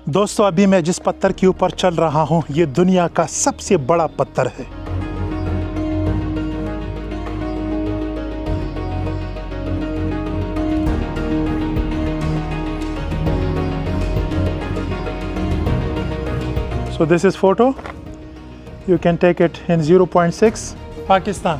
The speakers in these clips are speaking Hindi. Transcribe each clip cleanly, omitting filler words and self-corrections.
दोस्तों अभी मैं जिस पत्थर के ऊपर चल रहा हूँ ये दुनिया का सबसे बड़ा पत्थर है। So this is photo. You can take it in 0.6. Pakistan.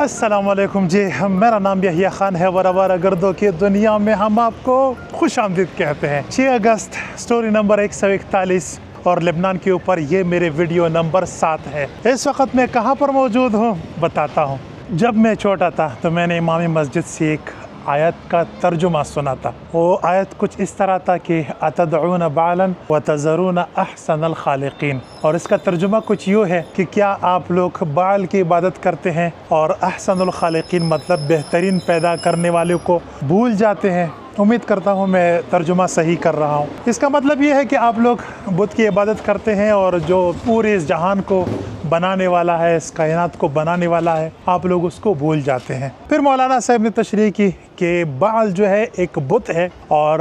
अस्सलामुअलैकुम जी, मेरा नाम यहिया खान है। वरावारा गर्दों की दुनिया में हम आपको खुश आमदीद कहते हैं। 6 अगस्त स्टोरी नंबर 141 और लेबनान के ऊपर ये मेरे वीडियो नंबर 7 है। इस वक्त मैं कहाँ पर मौजूद हूँ बताता हूँ। जब मैं छोटा था तो मैंने इमामी मस्जिद से एक आयत का तर्जुमा सुना था। वो आयत कुछ इस तरह था कि अतदऊन बालन व तज़रून अहसनल खालिकीन, और इसका तर्जुमा कुछ यूँ है कि क्या आप लोग बाल की इबादत करते हैं और अहसनुल खालिकीन मतलब बेहतरीन पैदा करने वाले को भूल जाते हैं। उम्मीद करता हूँ मैं तर्जुमा सही कर रहा हूँ। इसका मतलब ये है कि आप लोग बुत की इबादत करते हैं और जो पूरे इस जहान को बनाने वाला है, इस कायनात को बनाने वाला है, आप लोग उसको भूल जाते हैं। फिर मौलाना साहब ने तशरीह की कि बाल जो है एक बुत है और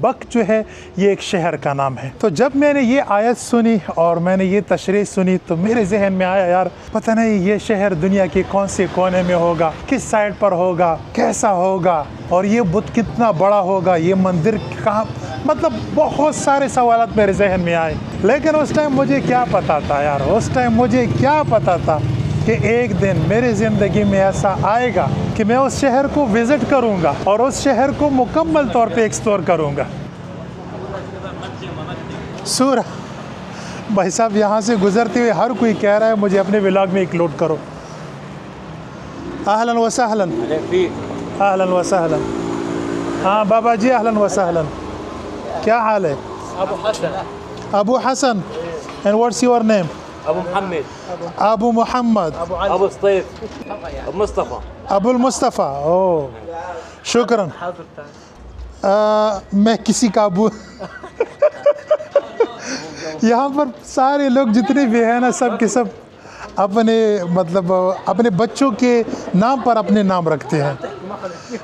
बक जो है ये एक शहर का नाम है। तो जब मैंने ये आयत सुनी और मैंने ये तशरीह सुनी तो मेरे जहन में आया, यार पता नहीं ये शहर दुनिया के कौन से कोने में होगा, किस साइड पर होगा, कैसा होगा, और ये बुत कितना बड़ा होगा, ये मंदिर कहाँ, मतलब बहुत सारे सवाल मेरे जहन में आए। लेकिन उस टाइम मुझे क्या पता था यार, उस टाइम मुझे क्या पता था कि एक दिन मेरी ज़िंदगी में ऐसा आएगा कि मैं उस शहर को विज़िट करूंगा और उस शहर को मुकम्मल तौर पे एक्सप्लोर करूंगा। सूरा भाई साहब यहाँ से गुजरते हुए हर कोई कह रहा है मुझे अपने व्लॉग में इंक्लूड करो। अहलन व सहलन, अहलन व सहलन। हाँ बाबा जी अहलन व सहलन, क्या हाल है? Abu Hasan. And what's your name? Abu Mohammad. Abu Mohammad. Abu Satif. Abu Mustafa. Abul Mustafa. Oh शुक्रन। मैं किसी का अबू यहाँ पर सारे लोग जितने भी हैं ना, सब के सब अपने मतलब अपने बच्चों के नाम पर अपने नाम रखते हैं।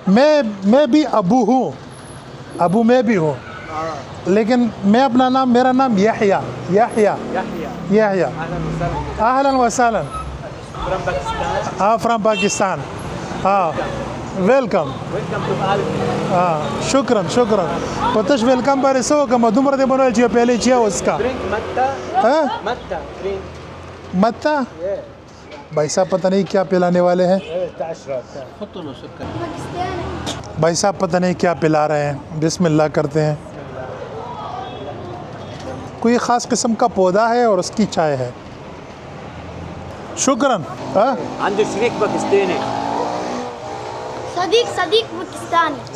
मैं भी अबू हूँ, अबू मैं भी हूँ, लेकिन मैं अपना नाम, मेरा नाम यहिया। यहिया यहिया। अहलन व सहलन। हाँ फ्रॉम पाकिस्तान। हाँ वेलकम। हाँ शुक्रन शुक्रन। पतश वेलकम पर इसो का मधुमर दे बनो चाहिए पहले चाहिए उसका। मत्ता भाई साहब पता नहीं क्या पिलाने वाले हैं। भाई साहब पता नहीं क्या पिला रहे हैं। बिस्मिल्लाह करते हैं। कोई ख़ास किस्म का पौधा है और उसकी चाय है। शुक्रन। सदीक पाकिस्तानी।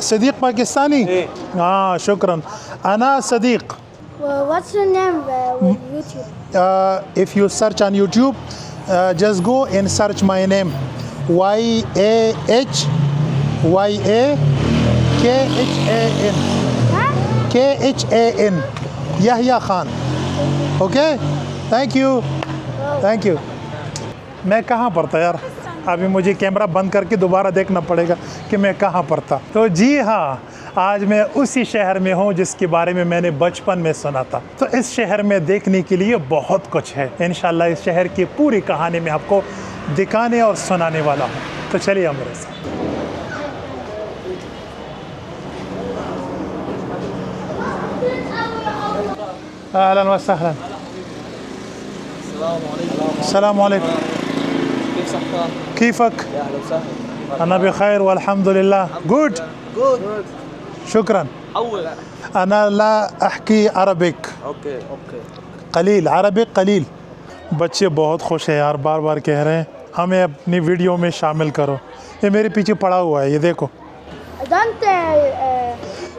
सदीक पाकिस्तानी। हाँ शुक्रन। अना Sadiq. What's your name on YouTube? If you search on YouTube, just go and search my name. YAHYAKHAN. Yahya Khan. Okay thank you thank you. मैं कहाँ पर था यार? अभी मुझे कैमरा बंद करके दोबारा देखना पड़ेगा कि मैं कहाँ पर था। तो जी हाँ, आज मैं उसी शहर में हूँ जिसके बारे में मैंने बचपन में सुना था। तो इस शहर में देखने के लिए बहुत कुछ है। इंशाल्लाह इस शहर की पूरी कहानी मैं आपको दिखाने और सुनाने वाला हूँ। तो चलिए मेरे साथ। अहलन व सहलन। अस्सलाम वालेकुम। कीफक? अना बखैर वल्हम्दुलिल्लाह। गुड शुक्रन। अना ला अहकी अरबिक। कलील अरबिक कलील। बच्चे बहुत खुश हैं यार, बार बार कह रहे हैं हमें अपनी वीडियो में शामिल करो। ये मेरे पीछे पड़ा हुआ है, ये देखो।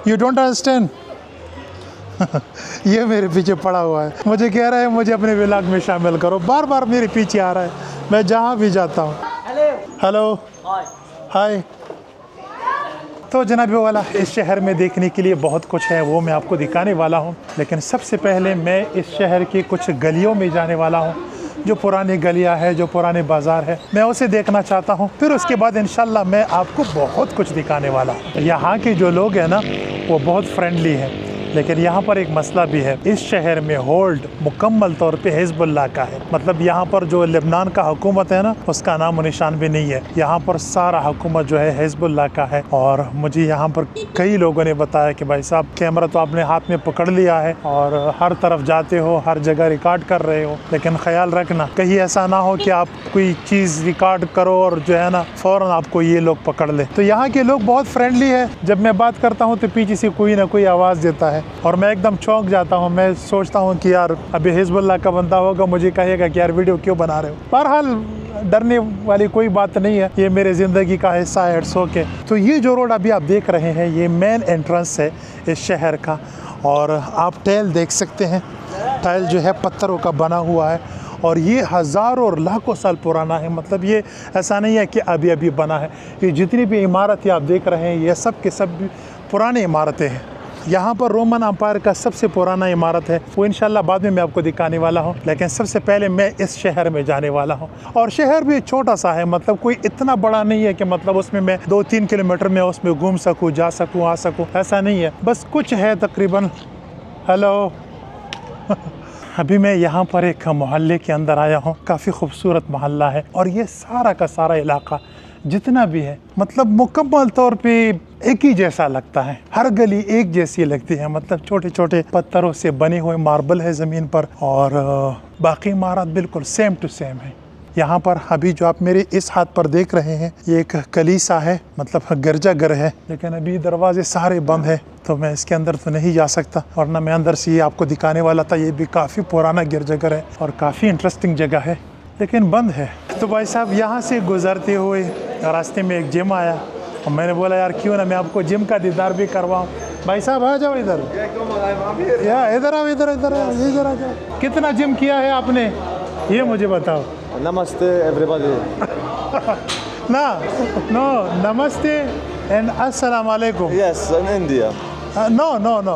You don't understand. ये मेरे पीछे पड़ा हुआ है, मुझे कह रहा है मुझे अपने व्लॉग में शामिल करो। बार बार मेरे पीछे आ रहा है, मैं जहाँ भी जाता हूँ। Hello hi. तो जनाब वाला, इस शहर में देखने के लिए बहुत कुछ है, वो मैं आपको दिखाने वाला हूँ। लेकिन सबसे पहले मैं इस शहर की कुछ गलियों में जाने वाला हूँ, जो पुरानी गलियाँ है, जो पुराने बाज़ार है, मैं उसे देखना चाहता हूँ। फिर उसके बाद इंशाल्लाह मैं आपको बहुत कुछ दिखाने वाला हूँ। यहाँ के जो लोग हैं ना, वो बहुत फ्रेंडली है। लेकिन यहाँ पर एक मसला भी है, इस शहर में होल्ड मुकम्मल तौर पे हिज़्बुल्लाह का है। मतलब यहाँ पर जो लेबनान का हुकूमत है ना, उसका नाम निशान भी नहीं है। यहाँ पर सारा हुकूमत जो है हिज़्बुल्लाह का है। और मुझे यहाँ पर कई लोगों ने बताया कि भाई साहब, कैमरा तो आपने हाथ में पकड़ लिया है और हर तरफ जाते हो, हर जगह रिकॉर्ड कर रहे हो, लेकिन ख्याल रखना कहीं ऐसा ना हो कि आप कोई चीज़ रिकॉर्ड करो और जो है ना फ़ौरन आपको ये लोग पकड़ ले। तो यहाँ के लोग बहुत फ्रेंडली है। जब मैं बात करता हूँ तो पीछे से कोई ना कोई आवाज़ देता है और मैं एकदम चौंक जाता हूँ। मैं सोचता हूँ कि यार अभी हिज़्बुल्लाह का बंदा होगा, मुझे कहेगा कि यार वीडियो क्यों बना रहे हो। बहरहाल डरने वाली कोई बात नहीं है, ये मेरे ज़िंदगी का हिस्सा है, इट्स ओके। तो ये जो रोड अभी आप देख रहे हैं, ये मेन एंट्रेंस है इस शहर का। और आप टाइल देख सकते हैं, टाइल जो है पत्थरों का बना हुआ है और ये हज़ारों और लाखों साल पुराना है। मतलब ये ऐसा नहीं है कि अभी अभी बना है। ये जितनी भी इमारतें आप देख रहे हैं, ये सब के सब पुरानी इमारतें हैं। यहाँ पर रोमन अम्पायर का सबसे पुराना इमारत है, वो इंशाल्लाह बाद में मैं आपको दिखाने वाला हूँ। लेकिन सबसे पहले मैं इस शहर में जाने वाला हूँ। और शहर भी छोटा सा है, मतलब कोई इतना बड़ा नहीं है कि मतलब उसमें मैं 2-3 किलोमीटर में उसमें घूम सकूँ, जा सकूँ, आ सकूँ, ऐसा नहीं है। बस कुछ है तकरीबन। हेलो अभी मैं यहाँ पर एक मोहल्ले के अंदर आया हूँ। काफ़ी खूबसूरत मोहल्ला है और ये सारा का सारा इलाका जितना भी है, मतलब मुकम्मल तौर पे एक ही जैसा लगता है। हर गली एक जैसी लगती है। मतलब छोटे छोटे पत्थरों से बने हुए मार्बल है ज़मीन पर और बाकी इमारत बिल्कुल सेम टू सेम है। यहाँ पर अभी जो आप मेरे इस हाथ पर देख रहे हैं, ये एक कलीसा है, मतलब गिरजाघर है। लेकिन अभी दरवाजे सारे बंद है, तो मैं इसके अंदर तो नहीं जा सकता, वरना मैं अंदर से ये आपको दिखाने वाला था। ये भी काफ़ी पुराना गिरजाघर है और काफ़ी इंटरेस्टिंग जगह है, लेकिन बंद है। तो भाई साहब, यहाँ से गुजरते हुए रास्ते में एक जिम आया और मैंने बोला यार क्यों ना मैं आपको जिम का दीदार भी करवाऊँ। भाई साहब आ जाओ इधर, या इधर आओ, इधर इधर इधर आ जाओ। कितना जिम किया है आपने, ये मुझे बताओ। नमस्ते एवरीबॉडी। ना नो, नमस्ते एंड अस्सलाम वालेकुम। Yes in India. No no no,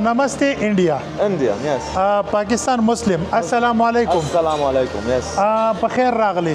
नमस्ते India. India yes. Pakistan Muslim. अस्सलाम वालेकुम। अस्सलाम वालेकुम यस। बखैर रागली।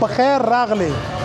बखैर रागली।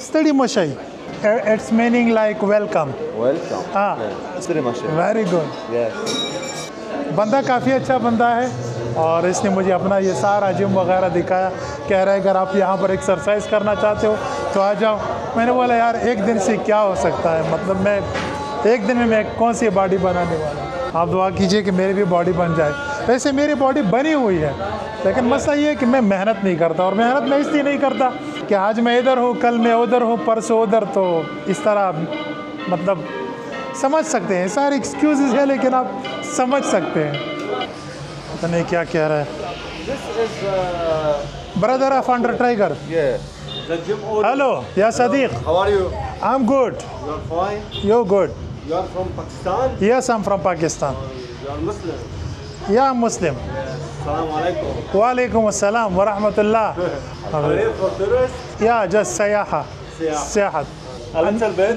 स्टडी मशई, it's meaning like welcome. Welcome. हाँ, स्टडी मशई। Very good. यस। बंदा काफ़ी अच्छा बंदा है और इसने मुझे अपना ये सारा जिम वगैरह दिखाया। कह रहा है अगर आप यहाँ पर एक्सरसाइज करना चाहते हो तो आ जाओ। मैंने बोला यार एक दिन से क्या हो सकता है, मतलब मैं एक दिन में मैं कौन सी बॉडी बनाने वाला हूँ। आप दुआ कीजिए कि मेरी भी बॉडी बन जाए। वैसे मेरी बॉडी बनी हुई है, लेकिन मसला ये है कि मैं मेहनत नहीं करता। और मेहनत मैं इसलिए नहीं करता कि आज मैं इधर हूँ, कल मैं उधर हूँ, परसों उधर। तो इस तरह मतलब समझ सकते हैं, सारे एक्सक्यूज़ है, लेकिन आप समझ सकते हैं। पता नहीं क्या कह रहा है। Brother of under tiger. Hello या सदीक। How are you? I am good. You are fine. You good? You are from Pakistan. Yes, I am from Pakistan. You are Muslim. या मुस्लिम। Assalamu alaikum. वालेकुम अस्सलाम व रहमतुल्लाह। Are you for tourist? या just सयाहा, सयाहत। A little bit.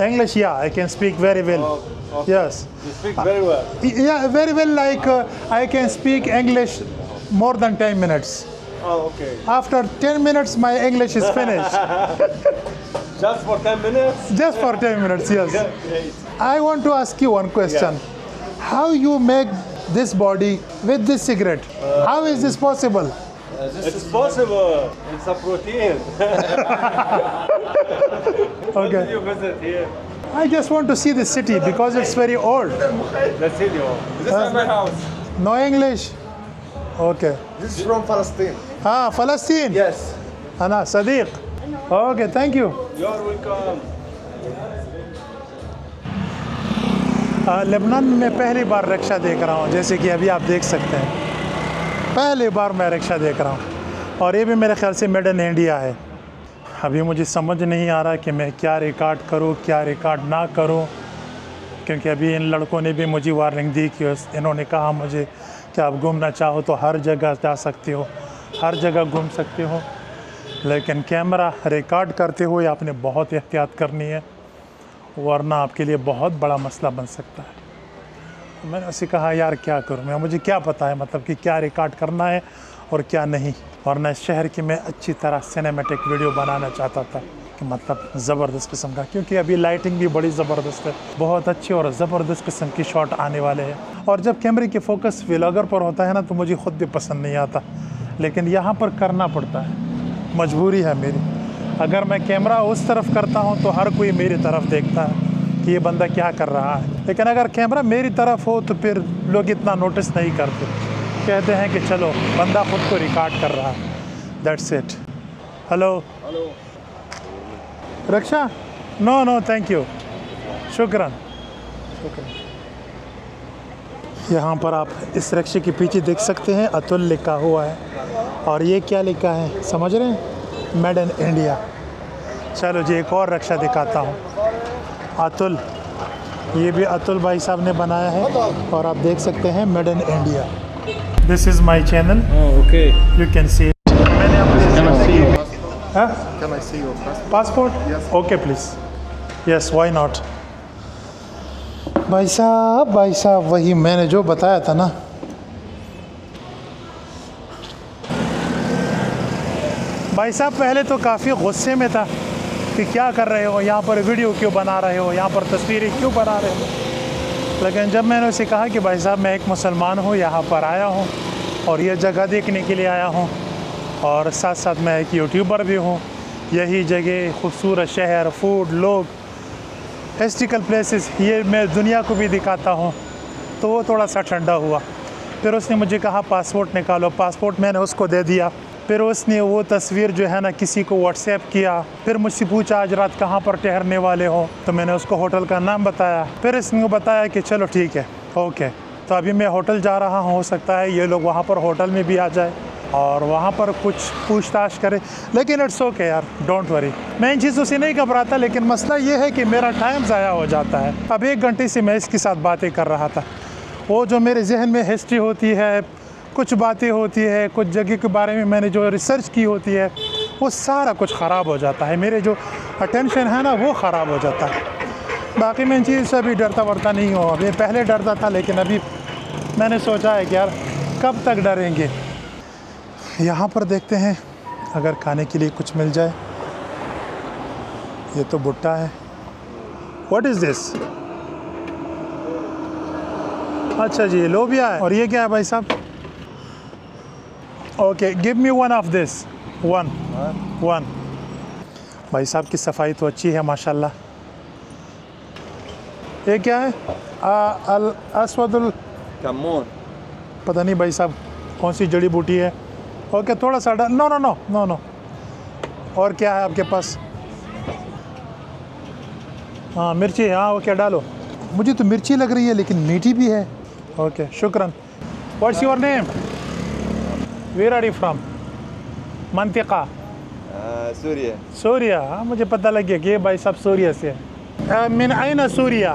English, yeah, I can speak very well. Okay. Yes. You speak very well. Yeah, very well. Like I can speak English more than 10 minutes. Oh, okay. After 10 minutes, my English is finished. Just for 10 minutes? Just for 10 minutes, yes. Great. I want to ask you one question. How you make this body with this cigarette? How is this possible? It's possible. It's a protein. When Okay. did you visit here? I just want to see the city because it's very old. The city. This is my house. No English? Okay. This is from Palestine. Ah, Palestine. Yes. Ana Sadiq. Okay, thank you. You're welcome. Lebanon में पहली बार रिक्शा देख रहा हूँ, जैसे कि अभी आप देख सकते हैं। पहली बार मैं रिक्शा देख रहा हूँ और ये भी मेरे ख्याल से मेड इन इंडिया है। अभी मुझे समझ नहीं आ रहा कि मैं क्या रिकॉर्ड करूँ, क्या रिकॉर्ड ना करूँ, क्योंकि अभी इन लड़कों ने भी मुझे वार्निंग दी कि इन्होंने कहा मुझे कि आप घूमना चाहो तो हर जगह जा सकते हो, हर जगह घूम सकते हो, लेकिन कैमरा रिकॉर्ड करते हुए आपने बहुत एहतियात करनी है, वरना आपके लिए बहुत बड़ा मसला बन सकता है। मैंने उसे कहा यार क्या करूँ मैं, मुझे क्या पता है मतलब कि क्या रिकॉर्ड करना है और क्या नहीं, वरना इस शहर की मैं अच्छी तरह सिनेमैटिक वीडियो बनाना चाहता था कि मतलब ज़बरदस्त किस्म का, क्योंकि अभी लाइटिंग भी बड़ी ज़बरदस्त है, बहुत अच्छी और ज़बरदस्त किस्म की शॉट आने वाले हैं। और जब कैमरे की फ़ोकस व्लॉगर पर होता है ना तो मुझे ख़ुद भी पसंद नहीं आता, लेकिन यहाँ पर करना पड़ता है, मजबूरी है मेरी। अगर मैं कैमरा उस तरफ करता हूँ तो हर कोई मेरी तरफ देखता है कि ये बंदा क्या कर रहा है, लेकिन अगर कैमरा मेरी तरफ हो तो फिर लोग इतना नोटिस नहीं करते, कहते हैं कि चलो बंदा ख़ुद को रिकॉर्ड कर रहा है, दैट्स इट। हेलो रक्षा, नो नो थैंक यू, शुक्रान शुक्रान। यहाँ पर आप इस रिक्शे के पीछे देख सकते हैं अतुल लिखा हुआ है, और ये क्या लिखा है समझ रहे हैं, मेड इन इंडिया। चलो जी एक और रिक्शा दिखाता हूँ, अतुल, ये भी अतुल भाई साहब ने बनाया है, और आप देख सकते हैं made in India. This is my channel, okay, you can see. Can I see your passport? Passport? Yes. Okay please, yes why not. भाई साहब वही मैंने जो बताया था ना, भाई साहब पहले तो काफ़ी गुस्से में था कि क्या कर रहे हो यहाँ पर, वीडियो क्यों बना रहे हो, यहाँ पर तस्वीरें क्यों बना रहे हो। लेकिन जब मैंने उसे कहा कि भाई साहब मैं एक मुसलमान हूँ, यहाँ पर आया हूँ और ये जगह देखने के लिए आया हूँ, और साथ साथ मैं एक यूट्यूबर भी हूँ, यही जगह, खूबसूरत शहर, फूड, लोग, हिस्ट्रिकल प्लेसेस, ये मैं दुनिया को भी दिखाता हूँ, तो वो थोड़ा सा ठंडा हुआ। फिर उसने मुझे कहा पासपोर्ट निकालो, पासपोर्ट मैंने उसको दे दिया। फिर उसने वो तस्वीर जो है ना किसी को व्हाट्सएप किया, फिर मुझसे पूछा आज रात कहाँ पर ठहरने वाले हो, तो मैंने उसको होटल का नाम बताया। फिर इसने बताया कि चलो ठीक है ओके, तो अभी मैं होटल जा रहा हूँ, हो सकता है ये लोग वहाँ पर होटल में भी आ जाए और वहाँ पर कुछ पूछताछ करे, लेकिन इट्स ओके यार, डोंट वरी, मैं इन चीज़ों से नहीं घबराता। लेकिन मसला ये है कि मेरा टाइम ज़ाया हो जाता है। अब 1 घंटे से मैं इसके साथ बातें कर रहा था, वो जो मेरे जहन में हिस्ट्री होती है, कुछ बातें होती है, कुछ जगह के बारे में मैंने जो रिसर्च की होती है, वो सारा कुछ ख़राब हो जाता है, मेरे जो अटेंशन है ना वो ख़राब हो जाता है। बाकी मैं इन चीज़ से अभी डरता वरता नहीं हूँ, अभी पहले डरता था, लेकिन अभी मैंने सोचा है कि यार कब तक डरेंगे। यहाँ पर देखते हैं अगर खाने के लिए कुछ मिल जाए। ये तो भुट्टा है, व्हाट इज़ दिस? अच्छा जी लोबिया है, और ये क्या है भाई साहब? Okay give me one of this, one. भाई साहब की सफाई तो अच्छी है माशाल्लाह। ये क्या है? अल अस्वदुल कमोन, पता नहीं भाई साहब कौन सी जड़ी बूटी है। ओके थोड़ा सा no no no no no. और क्या है आपके पास? हाँ मिर्ची, हाँ वो क्या डालो, मुझे तो मिर्ची लग रही है लेकिन मीठी भी है। ओके शुक्रान। What's your name? Where are you from? मंतिका? सूर्या। सूर्या, हाँ मुझे पता लग गया कि ये भाई साहब सूर्या से है। मिन आइना सूर्या?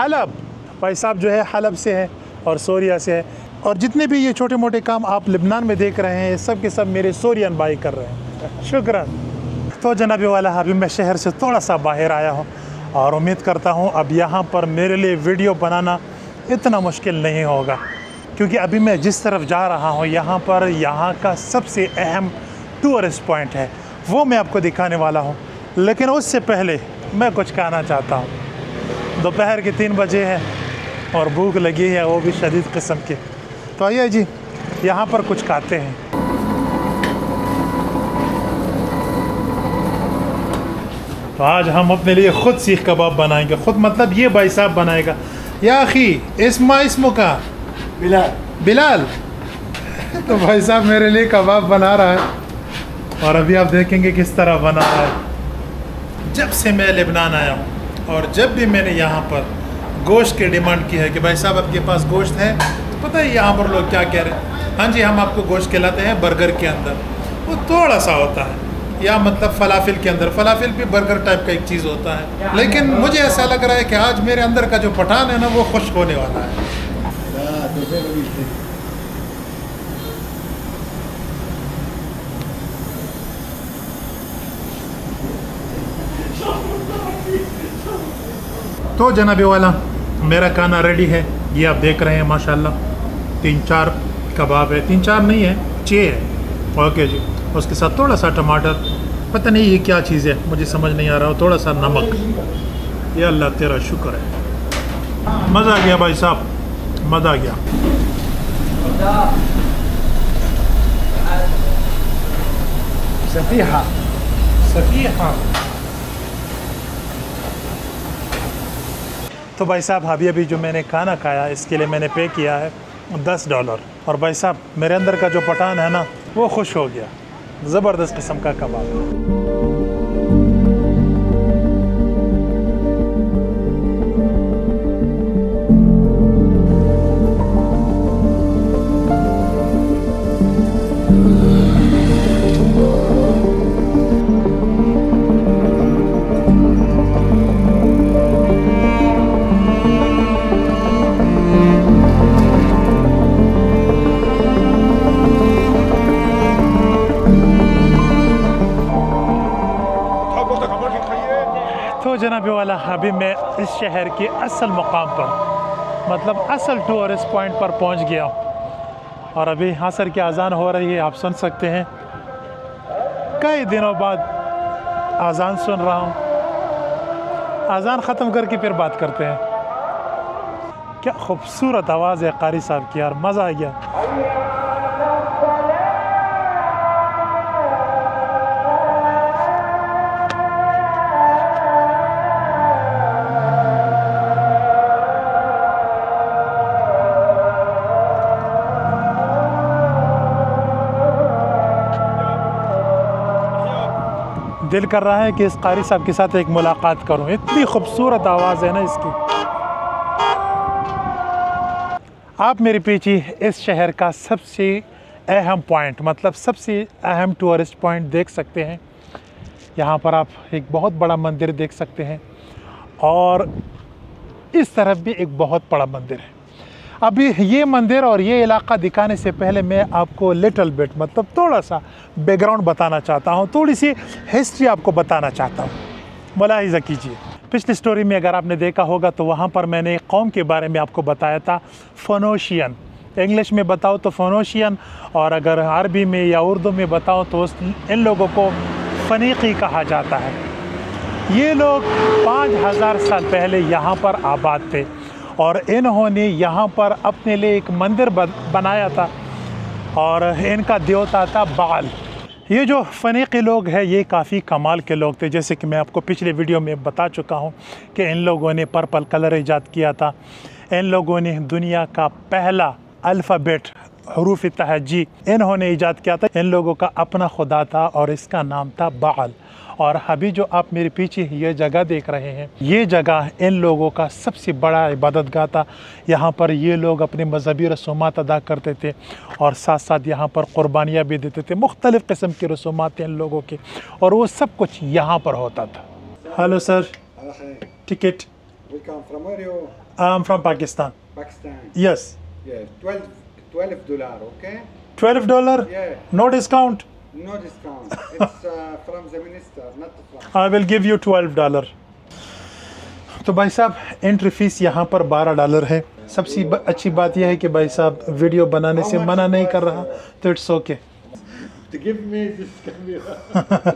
हलब, भाई साहब जो है हलब से है और सूर्या से है। और जितने भी ये छोटे मोटे काम आप लिबनान में देख रहे हैं, सब के सब मेरे सूरियन भाई कर रहे हैं, शुक्रान। तो जनाबी वाला अभी मैं शहर से थोड़ा सा बाहर आया हूँ और उम्मीद करता हूँ अब यहाँ पर मेरे लिए वीडियो बनाना इतना मुश्किल नहीं होगा, क्योंकि अभी मैं जिस तरफ जा रहा हूँ यहाँ पर यहाँ का सबसे अहम टूरिस्ट पॉइंट है, वो मैं आपको दिखाने वाला हूँ। लेकिन उससे पहले मैं कुछ कहना चाहता हूँ। दोपहर के 3 बजे है और भूख लगी है, वो भी शदीद किस्म की। तो आइए जी यहाँ पर कुछ खाते हैं। तो आज हम अपने लिए ख़ुद सीख कबाब बनाएंगे, ख़ुद मतलब ये भाई साहब बनाएगा। या अखी इसमो का बिलाल। तो भाई साहब मेरे लिए कबाब बना रहा है और अभी आप देखेंगे किस तरह बना रहा है। जब से मैं लेबनान आया हूँ और जब भी मैंने यहाँ पर गोश्त की डिमांड की है कि भाई साहब आपके पास गोश्त है, तो पता है यहाँ पर लोग क्या कह रहे हैं? हाँ जी हम आपको गोश्त खिलाते हैं बर्गर के अंदर। वो थोड़ा सा होता है, या मतलब फलाफिल के अंदर, फलाफिल भी बर्गर टाइप का एक चीज़ होता है। लेकिन मुझे ऐसा लग रहा है कि आज मेरे अंदर का जो पठान है ना वो खुश होने वाला है। तो जनाबे वाला मेरा खाना रेडी है, ये आप देख रहे हैं माशाल्लाह। 3-4 कबाब है, 3-4 नहीं है, 6 है। ओके जी, उसके साथ थोड़ा सा टमाटर, पता नहीं ये क्या चीज़ है, मुझे समझ नहीं आ रहा, थोड़ा सा नमक। ये अल्लाह तेरा शुक्र है, मज़ा आ गया भाई साहब, मज़ा आ गया। सफीहा सफीहा। तो भाई साहब अभी जो मैंने खाना खाया इसके लिए मैंने पे किया है $10। और भाई साहब मेरे अंदर का जो पठान है ना वो खुश हो गया, ज़बरदस्त किस्म का कबाब। तो जनाबे वाला अभी मैं इस शहर के असल मुकाम पर, मतलब असल टूरिस्ट पॉइंट पर पहुंच गया हूं। और अभी असर की अजान हो रही है, आप सुन सकते हैं। कई दिनों बाद अजान सुन रहा हूं। अजान ख़त्म करके फिर बात करते हैं। क्या खूबसूरत आवाज़ है कारी साहब की यार, मज़ा आ गया। दिल कर रहा है कि इस कारी साहब के साथ एक मुलाकात करूं, इतनी खूबसूरत आवाज़ है ना इसकी। आप मेरे पीछे इस शहर का सबसे अहम पॉइंट, मतलब सबसे अहम टूरिस्ट पॉइंट देख सकते हैं। यहाँ पर आप एक बहुत बड़ा मंदिर देख सकते हैं और इस तरफ भी एक बहुत बड़ा मंदिर है। अभी ये मंदिर और ये इलाका दिखाने से पहले मैं आपको लिटिल बिट, मतलब थोड़ा सा बैकग्राउंड बताना चाहता हूँ, थोड़ी सी हिस्ट्री आपको बताना चाहता हूँ। मुलाहिज़ा कीजिए, पिछली स्टोरी में अगर आपने देखा होगा तो वहाँ पर मैंने एक कौम के बारे में आपको बताया था, फोनोशियन। इंग्लिश में बताओ तो फोनोशियन, और अगर अरबी में या उर्दू में बताओ तो इन लोगों को फ़नीकी कहा जाता है। ये लोग 5000 साल पहले यहाँ पर आबाद थे और इन्होंने यहाँ पर अपने लिए एक मंदिर बनाया था और इनका देवता था बाल। ये जो फ़नीकी लोग हैं ये काफ़ी कमाल के लोग थे, जैसे कि मैं आपको पिछले वीडियो में बता चुका हूँ कि इन लोगों ने पर्पल कलर ईजाद किया था। इन लोगों ने दुनिया का पहला अल्फ़ाबेट हरूफ तहजी इन्होंने ईजाद किया था। इन लोगों का अपना खुदा था और इसका नाम था बाल। और अभी जो आप मेरे पीछे ये जगह देख रहे हैं, ये जगह इन लोगों का सबसे बड़ा इबादतगाह था। यहाँ पर ये लोग अपने मजहबी रसूमात अदा करते थे और साथ साथ यहाँ पर क़ुरबानियाँ भी देते थे। मुख्तलिफ़ किस्म की रसूमात इन लोगों के, और वो सब कुछ यहाँ पर होता था। Hello sir, ticket. I am from Pakistan. Yes. $12, okay? $12? Yeah. No discount? No discount. It's from the minister, not from... I will give you $12. तो भाई साहब एंट्री फीस यहाँ पर $12 है। सबसे अच्छी बात यह है कि भाई साहब वीडियो बनाने से मना नहीं कर रहा, तो it's okay. To give me this camera.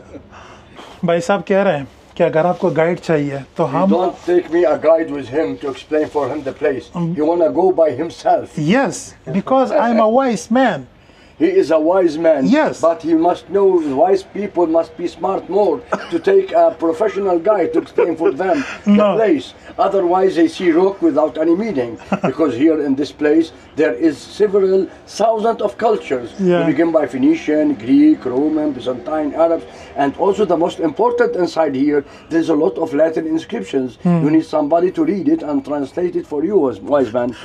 भाई साहब कह रहे हैं कि अगर आपको गाइड चाहिए तो हम... Don't take me a guide with him to explain for him the place. He wanna go by himself. Yes, because I'm a wise man. He is a wise man. Yes. But he must know wise people must be smart more to take a professional guide to explain for them the place. Otherwise they see rock without any meaning. Because here in this place there is several thousands of cultures. Yeah. We begin by Phoenician, Greek, Roman, Byzantine, Arabs, and also the most important inside here, there's a lot of Latin inscriptions. You need somebody to read it and translate it for you as wise man.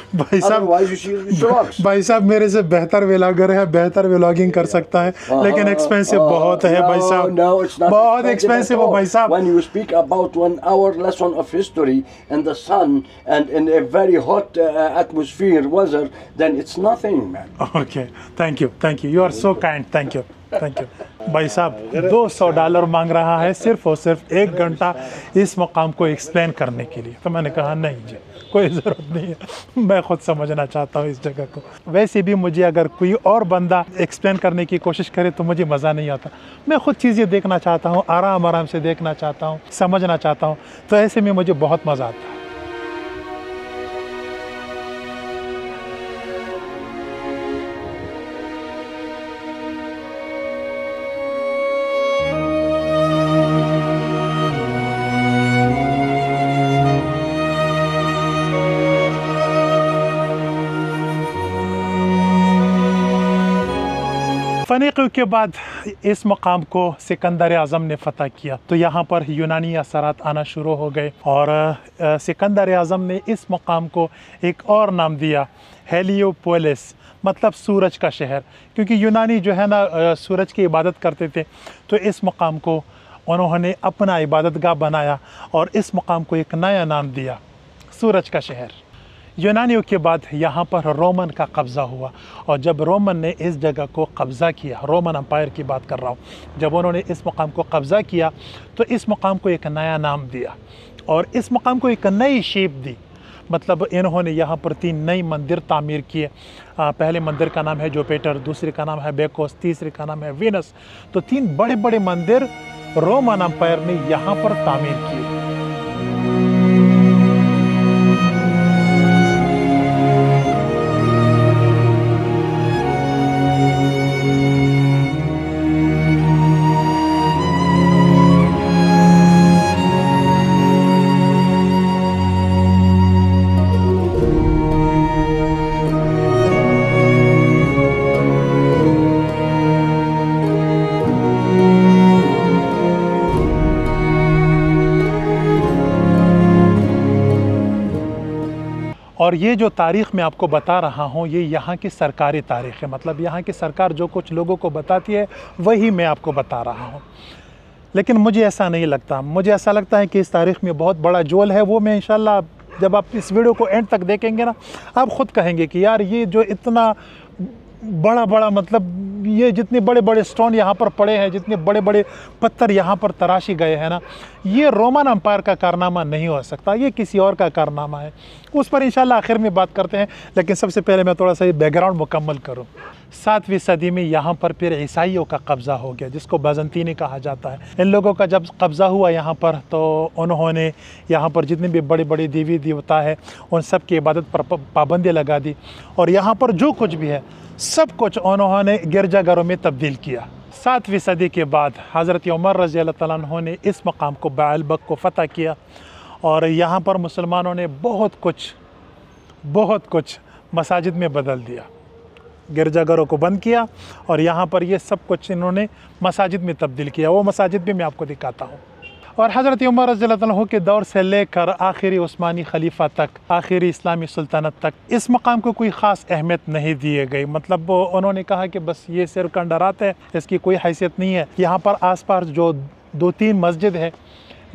Otherwise you see it's rocks. भाई साहब मेरे से बेहतर वेलागर है, बेहतर व्लॉगिंग कर सकता है, लेकिन एक्सपेंसिव बहुत है भाई साहब, बहुत एक्सपेंसिव है भाई साहब। When you speak about 1 hour lesson of history in the sun and in a very hot atmosphere weather, then it's nothing, man. Okay, thank you, you are so kind, thank you। भाई साहब $200 मांग रहा है सिर्फ और सिर्फ 1 घंटा इस मकाम को एक्सप्लेन करने के लिए। तो मैंने कहा नहीं जी, कोई ज़रूरत नहीं है, मैं ख़ुद समझना चाहता हूँ इस जगह को। वैसे भी मुझे अगर कोई और बंदा एक्सप्लेन करने की कोशिश करे तो मुझे मज़ा नहीं आता, मैं ख़ुद चीज़ें देखना चाहता हूँ, आराम से देखना चाहता हूँ, समझना चाहता हूँ, तो ऐसे में मुझे बहुत मज़ा आता है। फनीक़ के बाद इस मकाम को सिकंदर आज़म ने फ़तह किया, तो यहाँ पर यूनानी असरात आना शुरू हो गए और सिकंदर आज़म ने इस मकाम को एक और नाम दिया, हेलियोपोलिस, मतलब सूरज का शहर, क्योंकि यूनानी जो है ना सूरज की इबादत करते थे, तो इस मकाम को उन्होंने अपना इबादतगाह बनाया और इस मकाम को एक नया नाम दिया, सूरज का शहर। यूनानियों के बाद यहाँ पर रोमन का कब्ज़ा हुआ और जब रोमन ने इस जगह को कब्ज़ा किया, रोमन अम्पायर की बात कर रहा हूँ, जब उन्होंने इस मकाम को कब्ज़ा किया तो इस मकाम को एक नया नाम दिया और इस मकाम को एक नई शेप दी। मतलब इन्होंने यहाँ पर 3 नई मंदिर तामीर किए। पहले मंदिर का नाम है जुपिटर, दूसरे का नाम है बेकोस, तीसरे का नाम है वीनस। तो 3 बड़े बड़े मंदिर रोमन अम्पायर ने यहाँ पर तामीर किए। और ये जो तारीख़ मैं आपको बता रहा हूँ, ये यहाँ की सरकारी तारीख़ है, मतलब यहाँ की सरकार जो कुछ लोगों को बताती है वही मैं आपको बता रहा हूँ। लेकिन मुझे ऐसा नहीं लगता, मुझे ऐसा लगता है कि इस तारीख़ में बहुत बड़ा जोल है। वो मैं इंशाल्लाह जब आप इस वीडियो को एंड तक देखेंगे ना, आप ख़ुद कहेंगे कि यार ये जो इतना बड़ा मतलब ये जितने बड़े बड़े स्टोन यहाँ पर पड़े हैं, जितने बड़े बड़े पत्थर यहाँ पर तराशी गए हैं ना, ये रोमन अम्पायर का कारनामा नहीं हो सकता, ये किसी और का कारनामा है। उस पर इंशाल्लाह आखिर में बात करते हैं, लेकिन सबसे पहले मैं थोड़ा सा ये बैकग्राउंड मुकम्मल करूँ। 7वीं सदी में यहाँ पर फिर ईसाइयों का कब्ज़ा हो गया, जिसको बाज़ंतीनी कहा जाता है। इन लोगों का जब कब्ज़ा हुआ यहाँ पर, तो उन्होंने यहाँ पर जितने भी बड़े बड़े देवी देवता है उन सब की इबादत पर पाबंदी लगा दी और यहाँ पर जो कुछ भी है सब कुछ उन्होंने गिरजाघरों में तब्दील किया। 7वीं सदी के बाद हज़रत उमर रज़ी अल्लाह तआला अन्हु ने इस मकाम को बालबक को फ़तह किया और यहाँ पर मुसलमानों ने बहुत कुछ मसाजिद में बदल दिया, गिरजाघरों को बंद किया और यहाँ पर ये सब कुछ इन्होंने मसाजिद में तब्दील किया। वो मसाजिद भी मैं आपको दिखाता हूँ। और हज़रत उमर रज़ी अल्लाह अन्हु के दौर से लेकर आखिरी उस्मानी खलीफा तक, आखिरी इस्लामी सुल्तानत तक इस मकाम को कोई ख़ास अहमियत नहीं दिए गई। मतलब उन्होंने कहा कि बस ये सिर्फ कंडरात है, इसकी कोई हैसियत नहीं है। यहाँ पर आसपास जो 2-3 मस्जिद है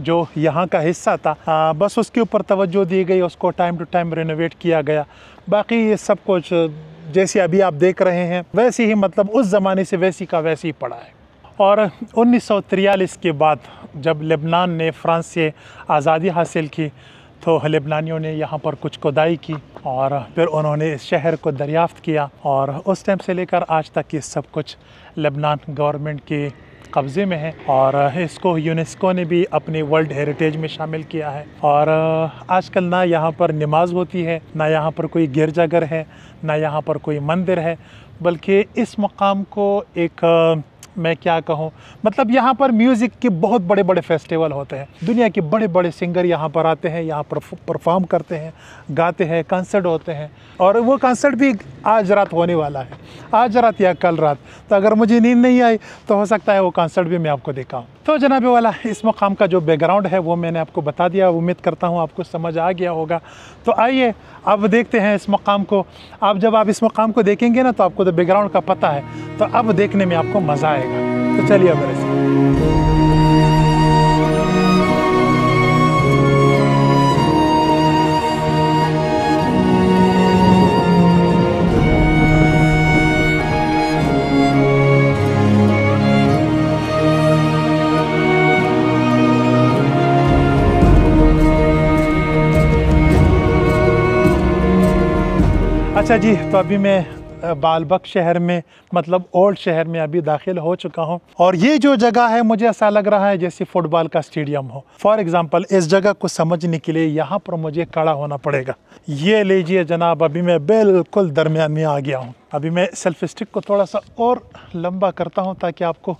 जो यहाँ का हिस्सा था, बस उसके ऊपर तवज्जो दी गई, उसको टाइम टू टाइम रेनोवेट किया गया। बाकी ये सब कुछ जैसे अभी आप देख रहे हैं वैसे ही, मतलब उस ज़माने से वैसी का वैसे ही पड़ा है। और 1943 के बाद जब लेबनान ने फ्रांस से आज़ादी हासिल की तो लेबनानियों ने यहाँ पर कुछ खुदाई की और फिर उन्होंने इस शहर को दरियाफ़्त किया और उस टाइम से लेकर आज तक ये सब कुछ लेबनान गवर्नमेंट के कब्ज़े में है और इसको यूनेस्को ने भी अपने वर्ल्ड हेरिटेज में शामिल किया है। और आजकल ना यहाँ पर नमाज होती है, ना यहाँ पर कोई गिरजाघर है, ना यहाँ पर कोई मंदिर है, बल्कि इस मकाम को एक मैं क्या कहूँ, मतलब यहाँ पर म्यूज़िक के बहुत बड़े बड़े फेस्टिवल होते हैं। दुनिया के बड़े बड़े सिंगर यहाँ पर आते हैं, यहाँ पर परफॉर्म करते हैं, गाते हैं, कंसर्ट होते हैं। और वो कंसर्ट भी आज रात होने वाला है, आज रात या कल रात। तो अगर मुझे नींद नहीं आई तो हो सकता है वो कंसर्ट भी मैं आपको दिखाऊँ। तो जनाब वाला, इस मकाम का जो बैकग्राउंड है वो मैंने आपको बता दिया। उम्मीद करता हूँ आपको समझ आ गया होगा। तो आइए अब देखते हैं इस मकाम को। आप जब आप इस मकाम को देखेंगे ना तो आपको तो बैकग्राउंड का पता है, तो अब देखने में आपको मज़ा आएगा। तो चलिए अब मेरे साथ। अच्छा जी, तो अभी मैं बालबक शहर में, मतलब ओल्ड शहर में अभी दाखिल हो चुका हूँ। और ये जो जगह है मुझे ऐसा लग रहा है जैसे फुटबॉल का स्टेडियम हो। फॉर एग्जांपल, इस जगह को समझने के लिए यहाँ पर मुझे खड़ा होना पड़ेगा। ये लीजिए जनाब, अभी मैं बिल्कुल दरमियान में आ गया हूँ। अभी मैं सेल्फी स्टिक को थोड़ा सा और लंबा करता हूँ ताकि आपको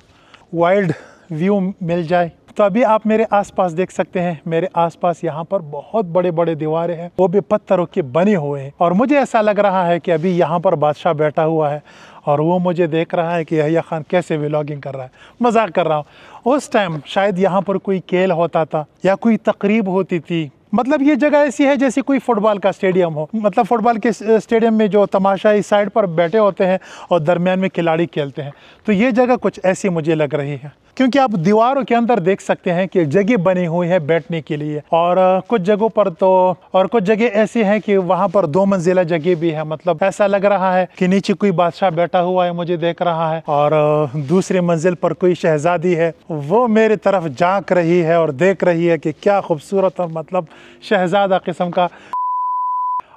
वाइड व्यू मिल जाए। तो अभी आप मेरे आसपास देख सकते हैं, मेरे आसपास यहाँ पर बहुत बड़े बड़े दीवारें हैं, वो भी पत्थरों के बने हुए हैं। और मुझे ऐसा लग रहा है कि अभी यहाँ पर बादशाह बैठा हुआ है और वो मुझे देख रहा है कि यहया खान कैसे व्लॉगिंग कर रहा है। मजाक कर रहा हूँ। उस टाइम शायद यहाँ पर कोई खेल होता था या कोई तकरीब होती थी। मतलब ये जगह ऐसी है जैसे कोई फुटबॉल का स्टेडियम हो। मतलब फुटबॉल के स्टेडियम में जो तमाशाई साइड पर बैठे होते हैं और दरमियान में खिलाड़ी खेलते हैं, तो ये जगह कुछ ऐसी मुझे लग रही है। क्योंकि आप दीवारों के अंदर देख सकते हैं कि जगह बनी हुई है बैठने के लिए। और कुछ जगहों पर तो, और कुछ जगह ऐसी हैं कि वहाँ पर 2 मंजिला जगह भी है। मतलब ऐसा लग रहा है कि नीचे कोई बादशाह बैठा हुआ है, मुझे देख रहा है, और दूसरी मंजिल पर कोई शहजादी है, वो मेरी तरफ झांक रही है और देख रही है कि क्या खूबसूरत और मतलब शहजादा किस्म का।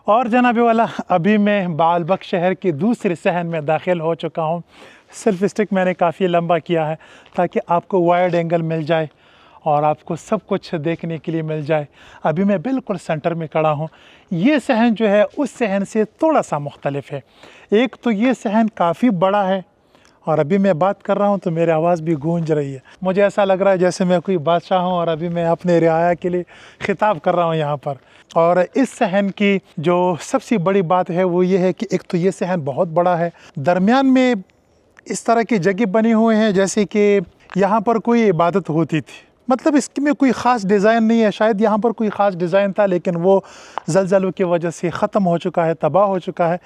और जनाबे वाला, अभी मैं बालबक शहर के दूसरे सहन में दाखिल हो चुका हूँ। सेल्फी स्टिक मैंने काफ़ी लंबा किया है ताकि आपको वाइड एंगल मिल जाए और आपको सब कुछ देखने के लिए मिल जाए। अभी मैं बिल्कुल सेंटर में खड़ा हूँ। ये सहन जो है उस सहन से थोड़ा सा मुख्तलिफ है। एक तो ये सहन काफ़ी बड़ा है और अभी मैं बात कर रहा हूँ तो मेरी आवाज़ भी गूंज रही है। मुझे ऐसा लग रहा है जैसे मैं कोई बादशाह हूँ और अभी मैं अपने रियाया के लिए खिताब कर रहा हूँ यहाँ पर। और इस सहन की जो सबसे बड़ी बात है वो ये है कि एक तो ये सहन बहुत बड़ा है, दरमियान में इस तरह की जगह बनी हुई हैं जैसे कि यहाँ पर कोई इबादत होती थी। मतलब इसमें कोई ख़ास डिज़ाइन नहीं है। शायद यहाँ पर कोई ख़ास डिज़ाइन था लेकिन वो ज़लज़लों की वजह से ख़त्म हो चुका है, तबाह हो चुका है।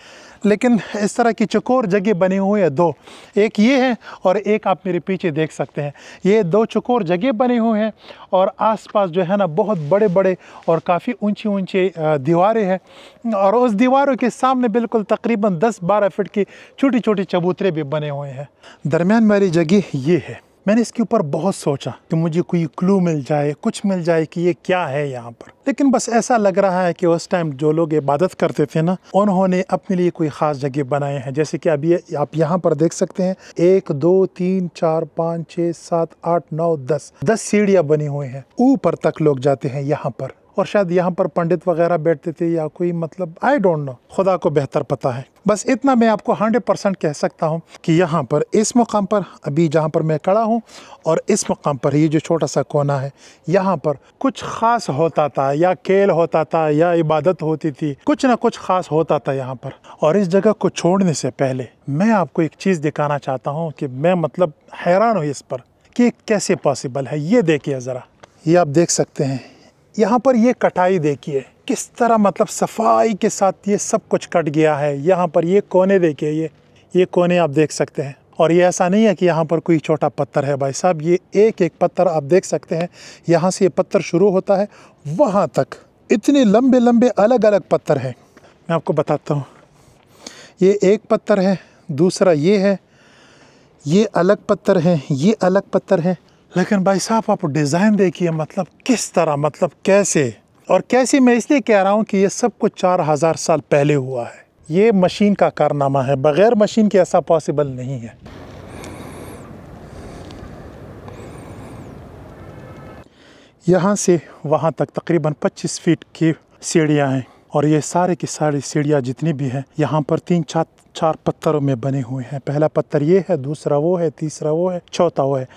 लेकिन इस तरह की चौकोर जगह बनी हुई है 2, एक ये है और एक आप मेरे पीछे देख सकते हैं। ये 2 चौकोर जगह बनी हुई हैं और आसपास जो है ना बहुत बड़े बड़े और काफ़ी ऊंची ऊंची दीवारें हैं। और उस दीवारों के सामने बिल्कुल तकरीबन 10-12 फीट की छोटी छोटी चबूतरे भी बने हुए हैं। दरमियान वाली जगह ये है। मैंने इसके ऊपर बहुत सोचा कि मुझे कोई क्लू मिल जाए, कुछ मिल जाए कि ये क्या है यहाँ पर। लेकिन बस ऐसा लग रहा है कि उस टाइम जो लोग इबादत करते थे ना, उन्होंने अपने लिए कोई ख़ास जगह बनाए हैं। जैसे कि अभी आप यहाँ पर देख सकते हैं 1 2 3 4 5 6 7 8 9 10 सीढ़ियाँ बनी हुई हैं। ऊपर तक लोग जाते हैं यहाँ पर। और शायद यहाँ पर पंडित वगैरह बैठते थे या कोई, मतलब आई डोंट नो, खुदा को बेहतर पता है। बस इतना मैं आपको 100% कह सकता हूँ कि यहाँ पर इस मुकाम पर, अभी जहाँ पर मैं खड़ा हूँ और इस मुकाम पर ये जो छोटा सा कोना है, यहाँ पर कुछ ख़ास होता था, या खेल होता था या इबादत होती थी, कुछ ना कुछ ख़ास होता था यहाँ पर। और इस जगह को छोड़ने से पहले मैं आपको एक चीज़ दिखाना चाहता हूँ कि मैं मतलब हैरान हूँ इस पर कि कैसे पॉसिबल है। ये देखिए ज़रा, ये आप देख सकते हैं यहाँ पर ये कटाई देखिए किस तरह, मतलब सफाई के साथ ये सब कुछ कट गया है। यहाँ पर ये कोने देखिए, ये कोने आप देख सकते हैं। और ये ऐसा नहीं है कि यहाँ पर कोई छोटा पत्थर है भाई साहब, ये एक एक पत्थर आप देख सकते हैं। यहाँ से ये पत्थर शुरू होता है वहाँ तक, इतने लंबे लंबे अलग अलग पत्थर हैं। मैं आपको बताता हूँ, ये एक पत्थर है, दूसरा ये है, ये अलग पत्थर है, ये अलग पत्थर है। लेकिन भाई साहब आप डिज़ाइन देखिए, मतलब किस तरह, मतलब कैसे। और कैसे मैं इसलिए कह रहा हूँ कि ये सब कुछ 4000 साल पहले हुआ है। ये मशीन का कारनामा है, बग़ैर मशीन के ऐसा पॉसिबल नहीं है। यहाँ से वहाँ तक तकरीबन 25 फीट की सीढ़ियाँ हैं और ये सारे की सारी सीढ़ियाँ जितनी भी हैं, यहाँ पर 4 पत्थरों में बने हुए हैं। पहला पत्थर ये है, दूसरा वो है, तीसरा वो है, चौथा वो है।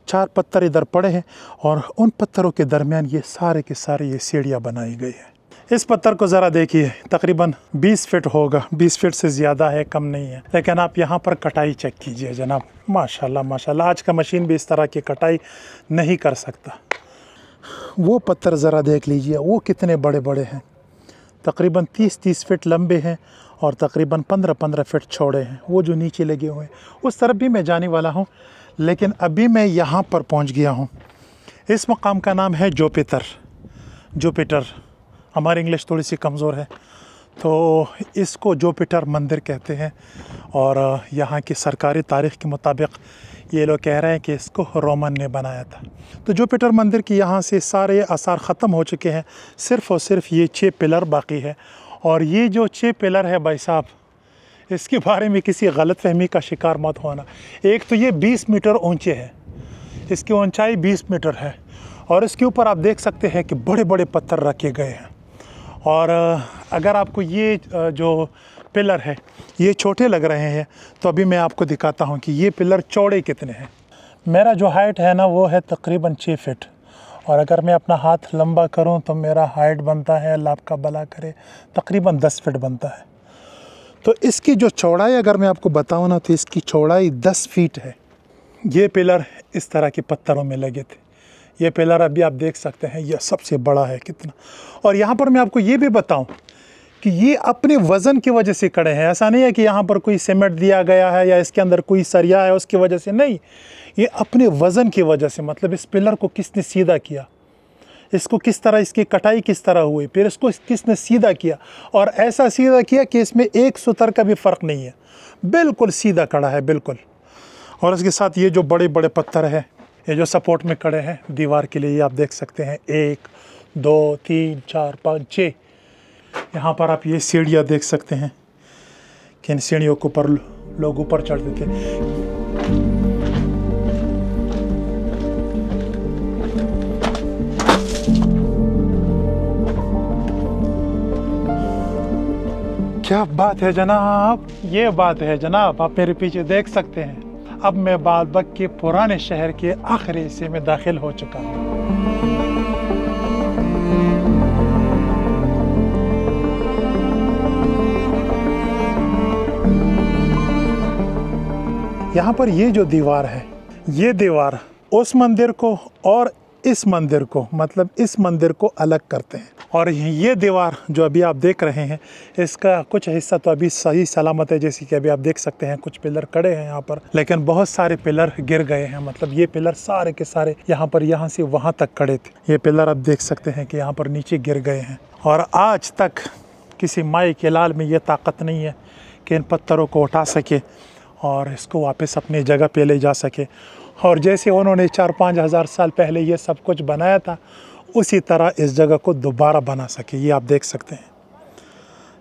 4 पत्थर इधर पड़े हैं और उन पत्थरों के दरमियान ये सारे के सारे ये सीढ़ियाँ बनाई गई है। इस पत्थर को ज़रा देखिए, तकरीबन 20 फीट होगा, 20 फीट से ज़्यादा है, कम नहीं है। लेकिन आप यहाँ पर कटाई चेक कीजिए जनाब, माशाल्लाह माशाल्लाह। आज का मशीन भी इस तरह की कटाई नहीं कर सकता। वो पत्थर ज़रा देख लीजिए, वो कितने बड़े बड़े हैं। तकरीबन 30-30 फीट लंबे हैं और तकरीबन 15-15 फीट चौड़े हैं। वो जो नीचे लगे हुए हैं, उस तरफ भी मैं जाने वाला हूँ, लेकिन अभी मैं यहाँ पर पहुँच गया हूँ। इस मकाम का नाम है जुपिटर। हमारी इंग्लिश थोड़ी सी कमज़ोर है, तो इसको जुपिटर मंदिर कहते हैं। और यहाँ की सरकारी तारीख़ के मुताबिक ये लोग कह रहे हैं कि इसको रोमन ने बनाया था। तो जुपिटर मंदिर की यहाँ से सारे आसार ख़त्म हो चुके हैं, सिर्फ़ और सिर्फ ये 6 पिलर बाकी है। और ये जो 6 पिलर है भाई साहब, इसके बारे में किसी गलतफहमी का शिकार मत होना। एक तो ये 20 मीटर ऊंचे है, इसकी ऊंचाई 20 मीटर है और इसके ऊपर आप देख सकते हैं कि बड़े बड़े पत्थर रखे गए हैं। और अगर आपको ये जो पिलर है ये छोटे लग रहे हैं, तो अभी मैं आपको दिखाता हूँ कि ये पिलर चौड़े कितने हैं। मेरा जो हाइट है ना वो है तकरीबन 6 फीट, और अगर मैं अपना हाथ लंबा करूँ तो मेरा हाइट बनता है, अल्लाह आपका भला करे, तकरीबन 10 फीट बनता है। तो इसकी जो चौड़ाई अगर मैं आपको बताऊँ ना, तो इसकी चौड़ाई 10 फीट है। ये पिलर इस तरह के पत्थरों में लगे थे। ये पिलर अभी आप देख सकते हैं, यह सबसे बड़ा है कितना। और यहाँ पर मैं आपको ये भी बताऊँ कि ये अपने वज़न की वजह से खड़े हैं। ऐसा नहीं है कि यहाँ पर कोई सीमेंट दिया गया है या इसके अंदर कोई सरिया है उसकी वजह से, नहीं, ये अपने वज़न की वजह से। मतलब इस पिलर को किसने सीधा किया, इसको किस तरह, इसकी कटाई किस तरह हुई, फिर इसको किसने सीधा किया, और ऐसा सीधा किया कि इसमें एक सुतर का भी फ़र्क नहीं है, बिल्कुल सीधा खड़ा है, बिल्कुल। और इसके साथ ये जो बड़े बड़े पत्थर हैं, ये जो सपोर्ट में खड़े हैं दीवार के लिए, ये आप देख सकते हैं 1 2 3 4 5 6। यहाँ पर आप ये सीढ़ियाँ देख सकते हैं कि इन सीढ़ियों के ऊपर लोग ऊपर चढ़ते थे। क्या बात है जनाब, ये बात है जनाब, आप मेरे पीछे देख सकते हैं। अब मैं बालबक के पुराने शहर के आखिरी हिस्से में दाखिल हो चुका हूँ। यहाँ पर ये जो दीवार है, ये दीवार उस मंदिर को और इस मंदिर को, मतलब इस मंदिर को अलग करते हैं। और ये दीवार जो अभी आप देख रहे हैं, इसका कुछ हिस्सा तो अभी सही सलामत है, जैसे कि अभी आप देख सकते हैं कुछ पिलर खड़े हैं यहाँ पर, लेकिन बहुत सारे पिलर गिर गए हैं। मतलब ये पिलर सारे के सारे यहाँ पर, यहाँ से वहाँ तक खड़े थे। ये पिलर आप देख सकते हैं कि यहाँ पर नीचे गिर गए हैं। और आज तक किसी माई के लाल में ये ताकत नहीं है कि इन पत्थरों को उठा सके और इसको वापस अपनी जगह पे ले जा सके। और जैसे उन्होंने 4-5 हज़ार साल पहले ये सब कुछ बनाया था, उसी तरह इस जगह को दोबारा बना सके। ये आप देख सकते हैं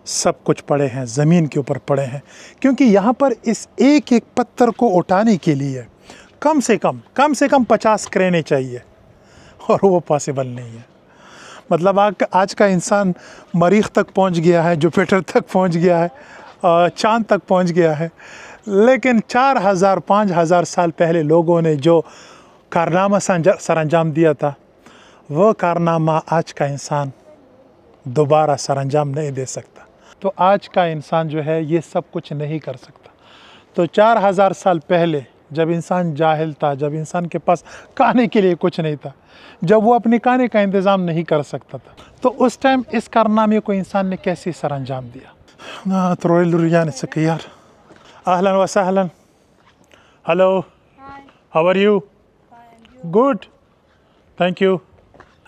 सब कुछ पड़े हैं, ज़मीन के ऊपर पड़े हैं, क्योंकि यहाँ पर इस एक एक पत्थर को उठाने के लिए कम से कम 50 क्रेनें चाहिए, और वो पॉसिबल नहीं है। मतलब आज का इंसान मरीख तक पहुँच गया है, जुपिटर तक पहुँच गया है, चाँद तक पहुँच गया है, लेकिन 4000-5000 साल पहले लोगों ने जो कारनामा सरअंजाम दिया था, वो कारनामा आज का इंसान दोबारा सरअंजाम नहीं दे सकता। तो आज का इंसान जो है ये सब कुछ नहीं कर सकता। तो 4000 साल पहले जब इंसान जाहिल था, जब इंसान के पास खाने के लिए कुछ नहीं था, जब वो अपने खाने का इंतज़ाम नहीं कर सकता था, तो उस टाइम इस कारनामे को इंसान ने कैसे सरअंजाम दिया। तो यार अहलन व सहलन, hello, how are you? Good, thank you.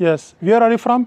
Yes. Where are you from?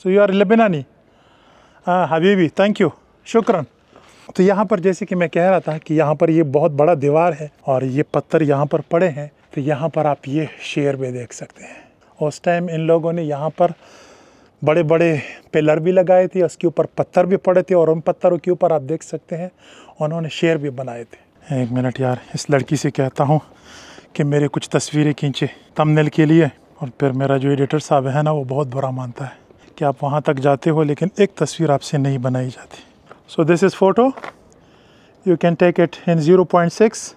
So you are Lebanese. हबीबी, थैंक यू, शुक्रन। तो यहाँ पर जैसे कि मैं कह रहा था कि यहाँ पर ये बहुत बड़ा दीवार है और ये पत्थर यहाँ पर पड़े हैं। तो यहाँ पर आप ये शेर भी देख सकते हैं। उस टाइम इन लोगों ने यहाँ पर बड़े बड़े पिलर भी लगाए थे, उसके ऊपर पत्थर भी पड़े थे और उन पत्थरों के ऊपर आप देख सकते हैं उन्होंने शेर भी बनाए थे। एक मिनट यार, इस लड़की से कहता हूँ कि मेरे कुछ तस्वीरें खींचे थंबनेल के लिए, और फिर मेरा जो एडिटर साहब है ना वो बहुत बुरा मानता है कि आप वहाँ तक जाते हो लेकिन एक तस्वीर आपसे नहीं बनाई जाती। So this is photo, you can take it in 0.6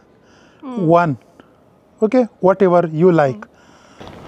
1 okay, whatever you like.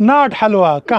Not halwa का।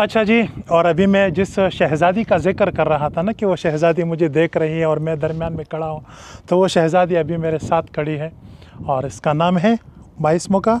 अच्छा जी, और अभी मैं जिस शहज़ादी का जिक्र कर रहा था ना कि वो शहज़ादी मुझे देख रही है और मैं दरमियान में खड़ा हूँ, तो वो शहज़ादी अभी मेरे साथ खड़ी है और इसका नाम है बाइस्मो का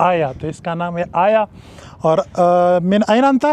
आया। तो इसका नाम है आया और मिन आयन था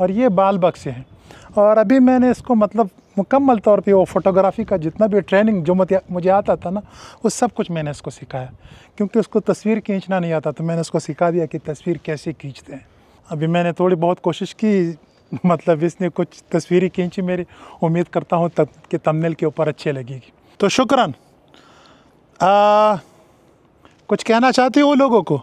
और ये बालबक से है। और अभी मैंने इसको मतलब मुकम्मल तौर पे वो फ़ोटोग्राफ़ी का जितना भी ट्रेनिंग जो मुझे आता था ना वो सब कुछ मैंने इसको सिखाया, क्योंकि उसको तस्वीर खींचना नहीं आता तो मैंने उसको सिखा दिया कि तस्वीर कैसे खींचते हैं। अभी मैंने थोड़ी बहुत कोशिश की, मतलब इसने कुछ तस्वीरें खींची मेरी, उम्मीद करता हूँ तब कि थंबनेल के ऊपर अच्छे लगेगी। तो शुक्रान। कुछ कहना चाहती हो लोगों को?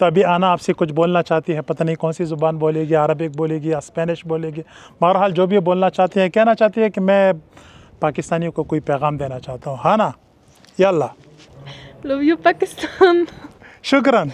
तो अभी आना आपसे कुछ बोलना चाहती है, पता नहीं कौन सी ज़ुबान बोलेगी, अरबिक बोलेगी या स्पेनिश बोलेगी, बहरहाल जो भी बोलना चाहती है, कहना चाहती है कि मैं पाकिस्तानियों को कोई पैगाम देना चाहता हूँ, हाँ ना? यल्ला। Love you Pakistan. शुक्रान।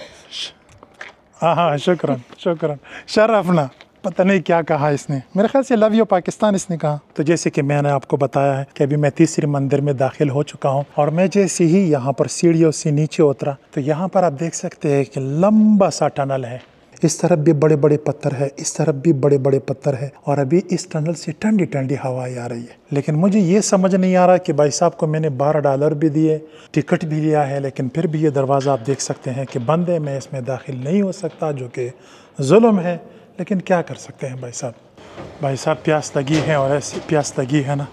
हाँ शुक्रान शुक्रान, शरफना। पता नहीं क्या कहा इसने, मेरे ख्याल से लव यू पाकिस्तान इसने कहा। तो जैसे कि मैंने आपको बताया है कि अभी मैं तीसरे मंदिर में दाखिल हो चुका हूँ और मैं जैसे ही यहाँ पर सीढ़ियों से नीचे उतरा तो यहाँ पर आप देख सकते हैं कि लंबा सा टनल है। इस तरफ भी बड़े बड़े पत्थर है, इस तरफ भी बड़े बड़े पत्थर है और अभी इस टनल से ठंडी ठंडी हवा आ रही है। लेकिन मुझे ये समझ नहीं आ रहा कि भाई साहब को मैंने $12 भी दिए, टिकट भी लिया है, लेकिन फिर भी ये दरवाज़ा आप देख सकते हैं कि बंद है, मैं इसमें दाखिल नहीं हो सकता, जो कि जुल्म है। लेकिन क्या कर सकते हैं भाई साहब, प्यास लगी है और ऐसी प्यास लगी है ना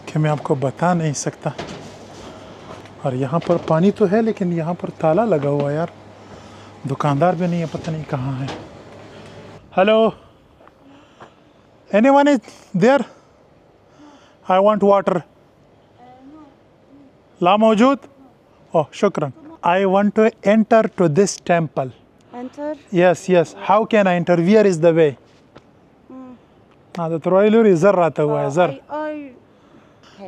कि मैं आपको बता नहीं सकता। और यहाँ पर पानी तो है लेकिन यहाँ पर ताला लगा हुआ है यार, दुकानदार भी नहीं है, पता नहीं कहाँ है। Hello, anyone is there? I want water. ला मौजूद? ओह शुक्रान। I want to enter to this temple. Enter. Yes. How can I enter? Where is the way? तो त्रोइलूर इधर रहता हुआ है, इधर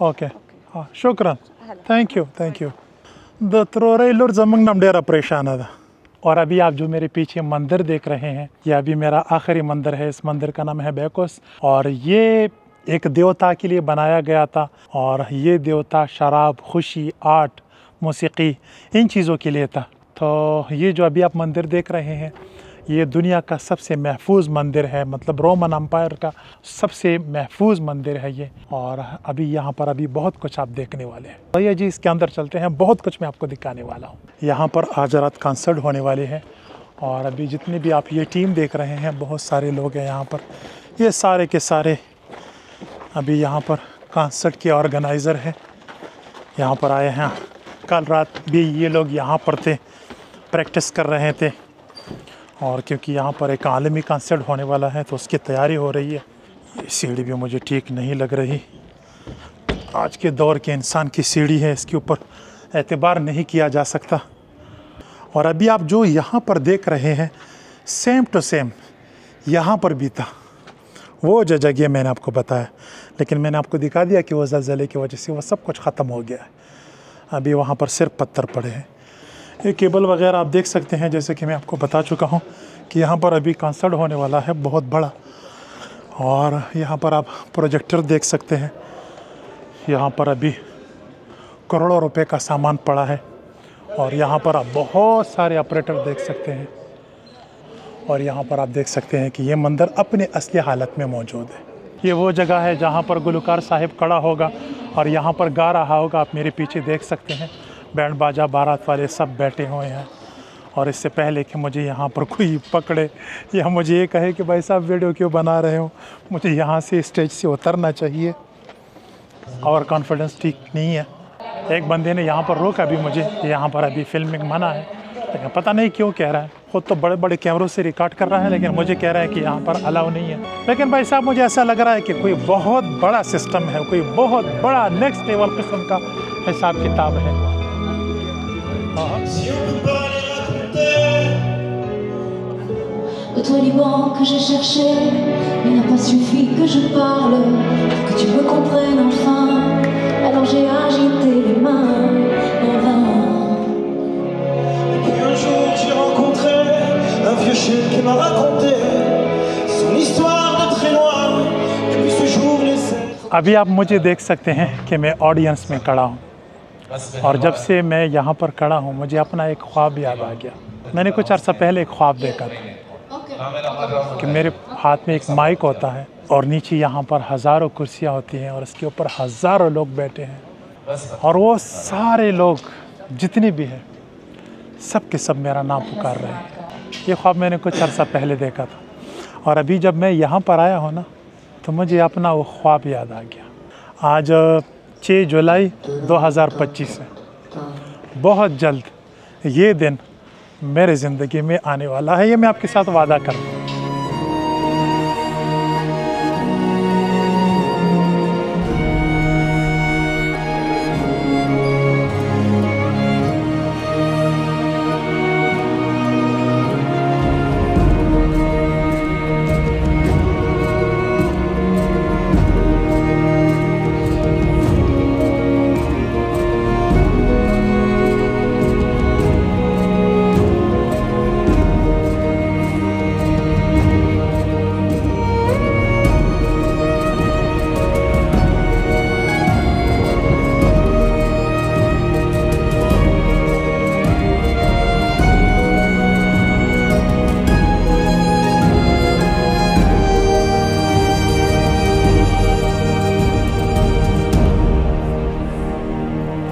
ओके हाँ शुक्रान, थैंक यू। द त्रोइलूर जमंग नम डेरा परेशान है। और अभी आप जो मेरे पीछे मंदिर देख रहे हैं ये अभी मेरा आखिरी मंदिर है। इस मंदिर का नाम है बैकोस और ये एक देवता के लिए बनाया गया था और ये देवता शराब, खुशी, आर्ट, मौसीकी इन चीज़ों के लिए था। तो ये जो अभी आप मंदिर देख रहे हैं ये दुनिया का सबसे महफूज मंदिर है, मतलब रोमन अम्पायर का सबसे महफूज मंदिर है ये। और अभी यहाँ पर अभी बहुत कुछ आप देखने वाले हैं। भैया जी इसके अंदर चलते हैं, बहुत कुछ मैं आपको दिखाने वाला हूँ। यहाँ पर आज रात कॉन्सर्ट होने वाले हैं और अभी जितने भी आप ये टीम देख रहे हैं बहुत सारे लोग हैं यहाँ पर, ये सारे के सारे अभी यहाँ पर कॉन्सर्ट के ऑर्गेनाइज़र हैं, यहाँ पर आए हैं। कल रात भी ये लोग यहाँ पर थे, प्रैक्टिस कर रहे थे और क्योंकि यहाँ पर एक आलमी कॉन्सर्ट होने वाला है तो उसकी तैयारी हो रही है। ये सीढ़ी भी मुझे ठीक नहीं लग रही, आज के दौर के इंसान की सीढ़ी है, इसके ऊपर एतबार नहीं किया जा सकता। और अभी आप जो यहाँ पर देख रहे हैं सेम टू सेम यहाँ पर भी था, वो जो जगह मैंने आपको बताया, लेकिन मैंने आपको दिखा दिया कि वो ज़लज़ले की वजह से वो सब कुछ ख़त्म हो गया है। अभी वहाँ पर सिर्फ पत्थर पड़े हैं। ये केबल वगैरह आप देख सकते हैं, जैसे कि मैं आपको बता चुका हूँ कि यहाँ पर अभी कॉन्सर्ट होने वाला है बहुत बड़ा। और यहाँ पर आप प्रोजेक्टर देख सकते हैं, यहाँ पर अभी करोड़ों रुपए का सामान पड़ा है और यहाँ पर आप बहुत सारे ऑपरेटर देख सकते हैं। और यहाँ पर आप देख सकते हैं कि ये मंदिर अपने असली हालत में मौजूद है। ये वो जगह है जहाँ पर गुलकार साहिब खड़ा होगा और यहाँ पर गा रहा होगा। आप मेरे पीछे देख सकते हैं बैंड बाजा बारात वाले सब बैठे हुए हैं। और इससे पहले कि मुझे यहाँ पर कोई पकड़े या मुझे ये कहे कि भाई साहब वीडियो क्यों बना रहे हो, मुझे यहाँ से स्टेज से उतरना चाहिए और कॉन्फिडेंस ठीक नहीं है। एक बंदे ने यहाँ पर रोका भी मुझे, यहाँ पर अभी फिल्मिंग मना है, लेकिन पता नहीं क्यों कह रहा है, खुद तो बड़े बड़े कैमरों से रिकॉर्ड कर रहा है, लेकिन मुझे कह रहा है कि यहाँ पर अलाउ नहीं है। लेकिन भाई साहब मुझे ऐसा लग रहा है कि कोई बहुत बड़ा सिस्टम है, कोई बहुत बड़ा नेक्स्ट लेवल किस्म का हिसाब किताब है। De toi Liban que j'ai cherché, il n'a pas suffi que je parle, que tu me comprennes enfin. Alors j'ai agité les mains en vain. Et puis un jour j'ai rencontré un vieux chien qui m'a raconté son histoire de très loin. Et puis ce jour les अभी आप मुझे देख सकते हैं कि मैं ऑडियंस में खड़ा हूँ, और जब से मैं यहाँ पर खड़ा हूँ मुझे अपना एक ख्वाब याद आ गया। मैंने कुछ अर्सा पहले एक ख्वाब देखा था कि मेरे हाथ में एक माइक होता है और नीचे यहाँ पर हज़ारों कुर्सियाँ होती हैं और इसके ऊपर हज़ारों लोग बैठे हैं, और वो सारे लोग जितने भी हैं सब के सब मेरा नाम पुकार रहे हैं। ये ख्वाब मैंने कुछ अर्सा पहले देखा था, और अभी जब मैं यहाँ पर आया हूँ ना तो मुझे अपना वो ख्वाब याद आ गया। आज 6 जुलाई 2025 है। बहुत जल्द ये दिन मेरे ज़िंदगी में आने वाला है, ये मैं आपके साथ वादा कर रहा हूँ।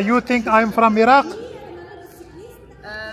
You think I'm from Iraq?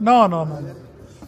No no no.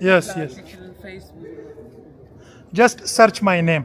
Yes. Just search my name.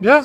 Yeah.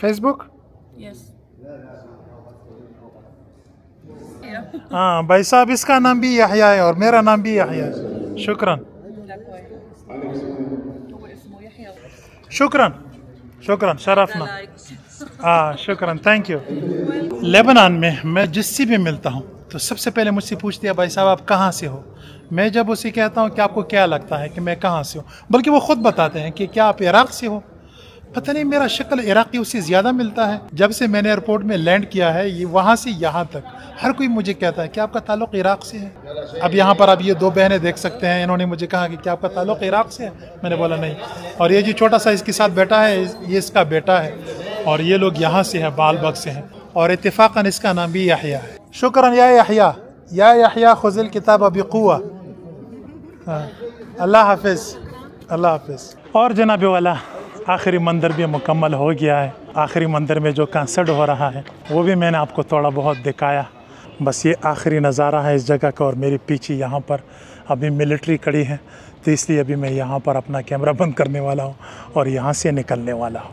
Facebook? Yes. हाँ भाई साहब, इसका नाम भी यहया है और मेरा नाम भी यहया है। शुक्रन शुक्रन शुक्रन, शरफना। शुक्रन, थैंक यू। लेबनान में मैं जिससे भी मिलता हूँ तो सबसे पहले मुझसे पूछती है, भाई साहब आप कहाँ से हो? मैं जब उसे कहता हूँ कि आपको क्या लगता है कि मैं कहाँ से हूँ, बल्कि वो ख़ुद बताते हैं कि क्या आप इराक़ से हो। पता नहीं मेरा शक्ल इराक़ी उससे ज़्यादा मिलता है। जब से मैंने एयरपोर्ट में लैंड किया है, ये वहाँ से यहाँ तक हर कोई मुझे कहता है कि आपका ताल्लुक़ इराक़ से है। अब यहाँ पर आप ये दो बहनें देख सकते हैं, इन्होंने मुझे कहा कि क्या आपका ताल्लुक़ इराक़ से है? मैंने बोला नहीं। और ये जो छोटा सा इसके साथ बैठा है, ये इसका बेटा है, और ये लोग यहाँ से हैं, बालबग से हैं, और इत्तेफ़ाक़न इसका नाम भी यहया है। शुक्रन या यहया खुज़िल किताब बिक़ुव्वा। अल्लाह हाफ़िज़, अल्लाह हाफ़िज़। और जनाब वाला, आखिरी मंदिर भी मुकम्मल हो गया है। आखिरी मंदिर में जो कंसर्ट हो रहा है वो भी मैंने आपको थोड़ा बहुत दिखाया। बस ये आखिरी नज़ारा है इस जगह का, और मेरे पीछे यहाँ पर अभी मिलिट्री खड़ी है, तो इसलिए अभी मैं यहाँ पर अपना कैमरा बंद करने वाला हूँ और यहाँ से निकलने वाला हूँ।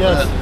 Yes.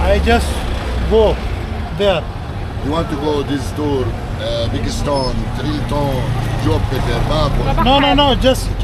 I just go there. You want to go this tour? Big Stone, Triton, Jupiter, Baku. No, just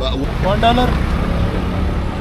$1.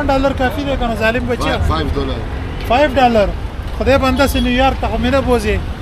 $1 काफ़ी है कौन ज़ालिम बच्चा? $5. $5. खुदे बंदा से न्यूयॉर्क तक मेरा बोझे।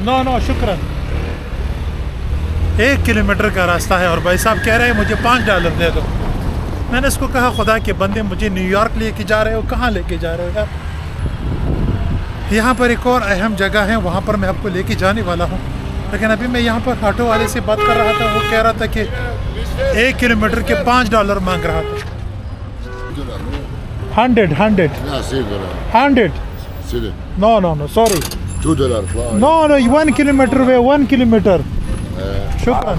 नो नो शुक्रन। 1 किलोमीटर का रास्ता है और भाई साहब कह रहे हैं मुझे $5 दे दो। मैंने इसको कहा खुदा के बंदे मुझे न्यूयॉर्क लेके जा रहे हो, कहाँ लेके जा रहे हो यार। यहाँ पर एक और अहम जगह है, वहाँ पर मैं आपको लेके जाने वाला हूँ। लेकिन अभी मैं यहाँ पर ऑटो वाले से बात कर रहा था, वो कह रहा था कि 1 किलोमीटर के $5 मांग रहा था। 100 no sorry $2 no 1 kilometre way 1 kilometre. शुक्रन।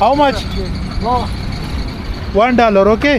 How much? $1 okay?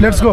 Let's go.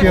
के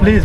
please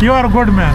you are good man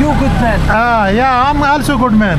you good man. yeah I'm also good man.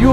you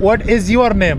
What is your name?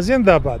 जिंदाबाद.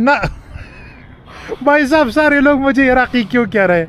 ना भाई साहब सारे लोग मुझे इराकी क्यों कह रहे हैं?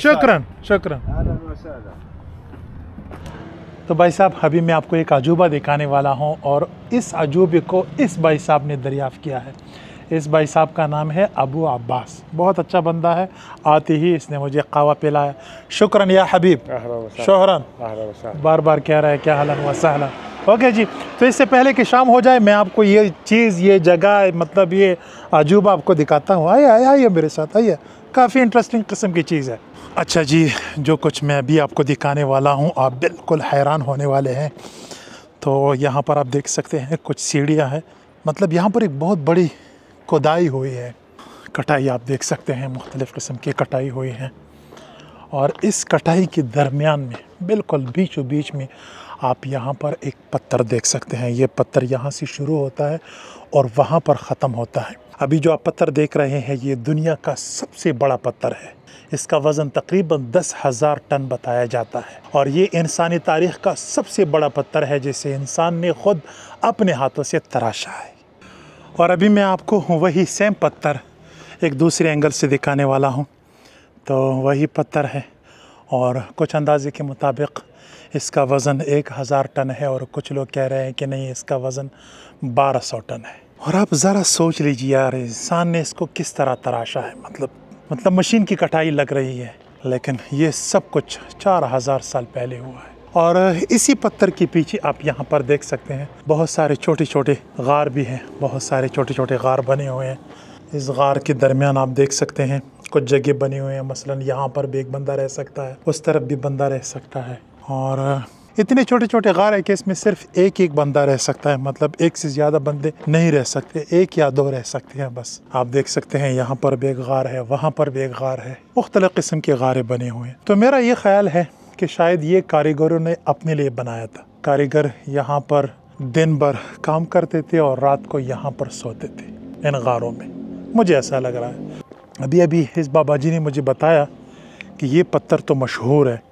शुक्रन। तो भाई साहब अभी मैं आपको एक अजूबा दिखाने वाला हूं और इस अजूबे को इस भाई साहब ने दरियाफ़्त किया है। इस भाई साहब का नाम है अबू अब्बास। बहुत अच्छा बंदा है, आते ही इसने मुझे कहवा पिलाया। शुक्रन या हबीब। शोहरन बार बार कह रहा है क्या हालन व सहलन। ओके जी, तो इससे पहले कि शाम हो जाए मैं आपको ये चीज़, ये जगह, मतलब ये अजूबा आपको दिखाता हूँ। आइए मेरे साथ, आइए, काफ़ी इंटरेस्टिंग किस्म की चीज़ है। अच्छा जी, जो कुछ मैं अभी आपको दिखाने वाला हूँ आप बिल्कुल हैरान होने वाले हैं। तो यहाँ पर आप देख सकते हैं कुछ सीढ़ियाँ हैं, मतलब यहाँ पर एक बहुत बड़ी खुदाई हुई है, कटाई आप देख सकते हैं, मुख्तलिफ़ किस्म की कटाई हुई है। और इस कटाई के दरमियान में बिल्कुल बीचों बीच में आप यहाँ पर एक पत्थर देख सकते हैं। ये पत्थर यहाँ से शुरू होता है और वहाँ पर ख़त्म होता है। अभी जो आप पत्थर देख रहे हैं ये दुनिया का सबसे बड़ा पत्थर है। इसका वज़न तकरीबन 10,000 टन बताया जाता है और ये इंसानी तारीख़ का सबसे बड़ा पत्थर है जिसे इंसान ने ख़ुद अपने हाथों से तराशा है। और अभी मैं आपको वही सेम पत्थर एक दूसरे एंगल से दिखाने वाला हूँ। तो वही पत्थर है और कुछ अंदाजे के मुताबिक इसका वज़न 1,000 टन है और कुछ लोग कह रहे हैं कि नहीं, इसका वज़न 1,200 टन है। और आप ज़रा सोच लीजिए यार, इंसान ने इसको किस तरह तराशा है। मतलब मशीन की कटाई लग रही है, लेकिन ये सब कुछ 4,000 साल पहले हुआ है। और इसी पत्थर के पीछे आप यहाँ पर देख सकते हैं बहुत सारे छोटे छोटे गार भी हैं, बहुत सारे छोटे छोटे गार बने हुए हैं। इस गार के दरमियान आप देख सकते हैं कुछ जगह बनी हुई हैं, मसलन यहाँ पर भी एक बंदा रह सकता है, उस तरफ भी बंदा रह सकता है। और इतने छोटे छोटे गार है कि इसमें सिर्फ एक बंदा रह सकता है, मतलब एक से ज़्यादा बंदे नहीं रह सकते, 1 या 2 रह सकते हैं बस। आप देख सकते हैं यहाँ पर भी एक गार है, वहाँ पर भी एक गार है, मुख्तलिफ़ किस्म के गारें बने हुए हैं। तो मेरा ये ख्याल है कि शायद ये कारीगरों ने अपने लिए बनाया था। कारीगर यहाँ पर दिन भर काम करते थे और रात को यहाँ पर सोते थे इन गारों में, मुझे ऐसा लग रहा है। अभी इस बाबा जी ने मुझे बताया कि ये पत्थर तो मशहूर है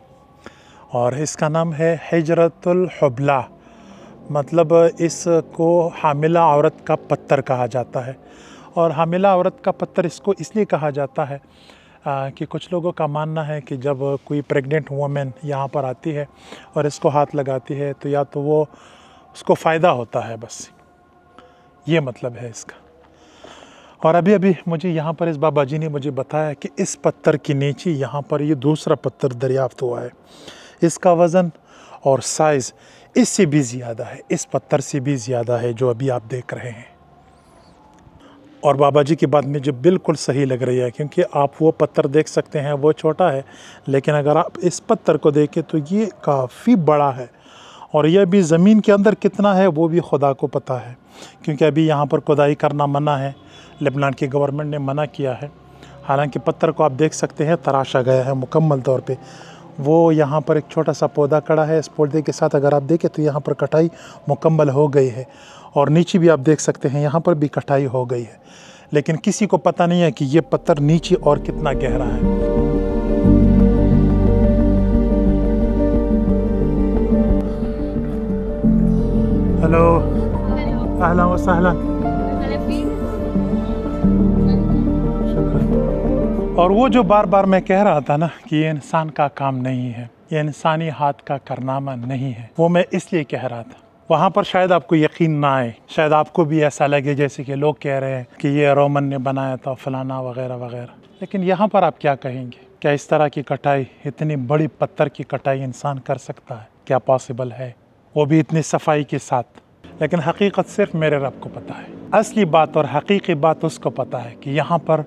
और इसका नाम है हिजरतुल हुबला, मतलब इसको हामिला औरत का पत्थर कहा जाता है। और हामिला औरत का पत्थर इसको इसलिए कहा जाता है कि कुछ लोगों का मानना है कि जब कोई प्रेग्नेंट वुमेन यहाँ पर आती है और इसको हाथ लगाती है तो या तो वो उसको फ़ायदा होता है, बस ये मतलब है इसका। और अभी मुझे यहाँ पर इस बाबा जी ने मुझे बताया कि इस पत्थर के नीचे यहाँ पर ये दूसरा पत्थर दरियाफ्त हुआ है। इसका वज़न और साइज़ इससे भी ज़्यादा है, इस पत्थर से भी ज़्यादा है जो अभी आप देख रहे हैं। और बाबा जी की बात मुझे बिल्कुल सही लग रही है, क्योंकि आप वो पत्थर देख सकते हैं, वो छोटा है, लेकिन अगर आप इस पत्थर को देखें तो ये काफ़ी बड़ा है। और यह भी ज़मीन के अंदर कितना है वो भी खुदा को पता है, क्योंकि अभी यहाँ पर खुदाई करना मना है, लेबनान की गवर्नमेंट ने मना किया है। हालांकि पत्थर को आप देख सकते हैं तराशा गया है मुकम्मल तौर पे। वो यहाँ पर एक छोटा सा पौधा खड़ा है, इस पौधे के साथ अगर आप देखें तो यहाँ पर कटाई मुकम्मल हो गई है, और नीचे भी आप देख सकते हैं यहाँ पर भी कटाई हो गई है, लेकिन किसी को पता नहीं है कि ये पत्थर नीचे और कितना गहरा है। हेलो, अहलन व सहलन। और वो जो बार बार मैं कह रहा था ना कि ये इंसान का काम नहीं है, ये इंसानी हाथ का कारनामा नहीं है, वो मैं इसलिए कह रहा था। वहाँ पर शायद आपको यकीन ना आए, शायद आपको भी ऐसा लगे जैसे कि लोग कह रहे हैं कि ये रोमन ने बनाया था फलाना वगैरह वगैरह, लेकिन यहाँ पर आप क्या कहेंगे? क्या इस तरह की कटाई, इतनी बड़ी पत्थर की कटाई इंसान कर सकता है? क्या पॉसिबल है? वो भी इतनी सफाई के साथ? लेकिन हकीकत सिर्फ मेरे रब को पता है। असली बात और हकीकी बात उसको पता है कि यहाँ पर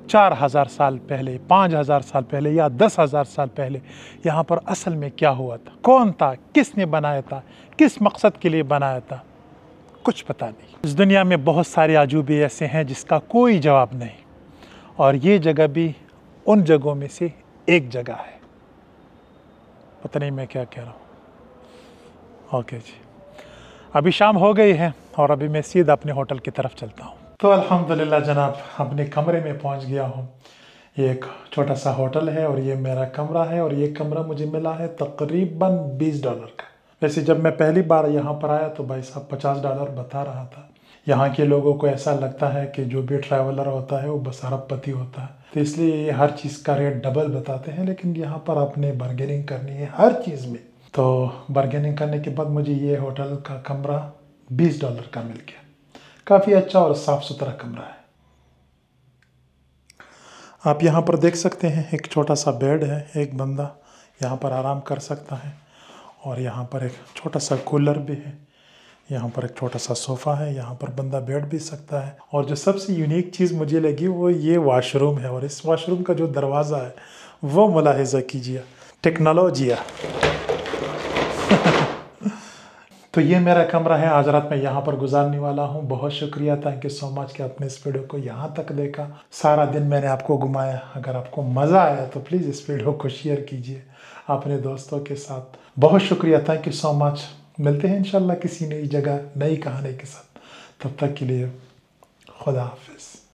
4000 साल पहले, 5000 साल पहले या 10,000 साल पहले यहाँ पर असल में क्या हुआ था, कौन था, किसने बनाया था, किस मकसद के लिए बनाया था, कुछ पता नहीं। इस दुनिया में बहुत सारे अजूबे ऐसे हैं जिसका कोई जवाब नहीं, और ये जगह भी उन जगहों में से एक जगह है। पता नहीं मैं क्या कह रहा हूँ। ओके जी, अभी शाम हो गई है और अभी मैं सीधा अपने होटल की तरफ चलता हूँ। तो अल्हम्दुलिल्लाह जनाब, अपने कमरे में पहुंच गया हूं। ये एक छोटा सा होटल है और ये मेरा कमरा है, और ये कमरा मुझे मिला है तकरीबन $20 का। वैसे जब मैं पहली बार यहाँ पर आया तो भाई साहब $50 बता रहा था। यहाँ के लोगों को ऐसा लगता है कि जो भी ट्रैवलर होता है वो बस अरबपति होता है, तो इसलिए ये हर चीज़ का रेट डबल बताते हैं। लेकिन यहाँ पर आपने बार्गेनिंग करनी है हर चीज़ में। तो बार्गेनिंग करने के बाद मुझे ये होटल का कमरा $20 का मिल गया। काफ़ी अच्छा और साफ़ सुथरा कमरा है। आप यहाँ पर देख सकते हैं एक छोटा सा बेड है, एक बंदा यहाँ पर आराम कर सकता है, और यहाँ पर एक छोटा सा कूलर भी है, यहाँ पर एक छोटा सा सोफ़ा है, यहाँ पर बंदा बैठ भी सकता है। और जो सबसे यूनिक चीज़ मुझे लगी वो ये वॉशरूम है, और इस वॉशरूम का जो दरवाज़ा है वो मुलाहिज़ा कीजिए, टेक्नोलॉजिया। तो ये मेरा कमरा है, आज रात मैं यहाँ पर गुजारने वाला हूँ। बहुत शुक्रिया, थैंक यू सो मच कि आपने इस वीडियो को यहाँ तक देखा। सारा दिन मैंने आपको घुमाया। अगर आपको मज़ा आया तो प्लीज़ इस वीडियो को शेयर कीजिए अपने दोस्तों के साथ। बहुत शुक्रिया, थैंक यू सो मच। मिलते हैं इंशाल्लाह किसी नई जगह नई कहानी के साथ। तब तक के लिए खुदा हाफिज़।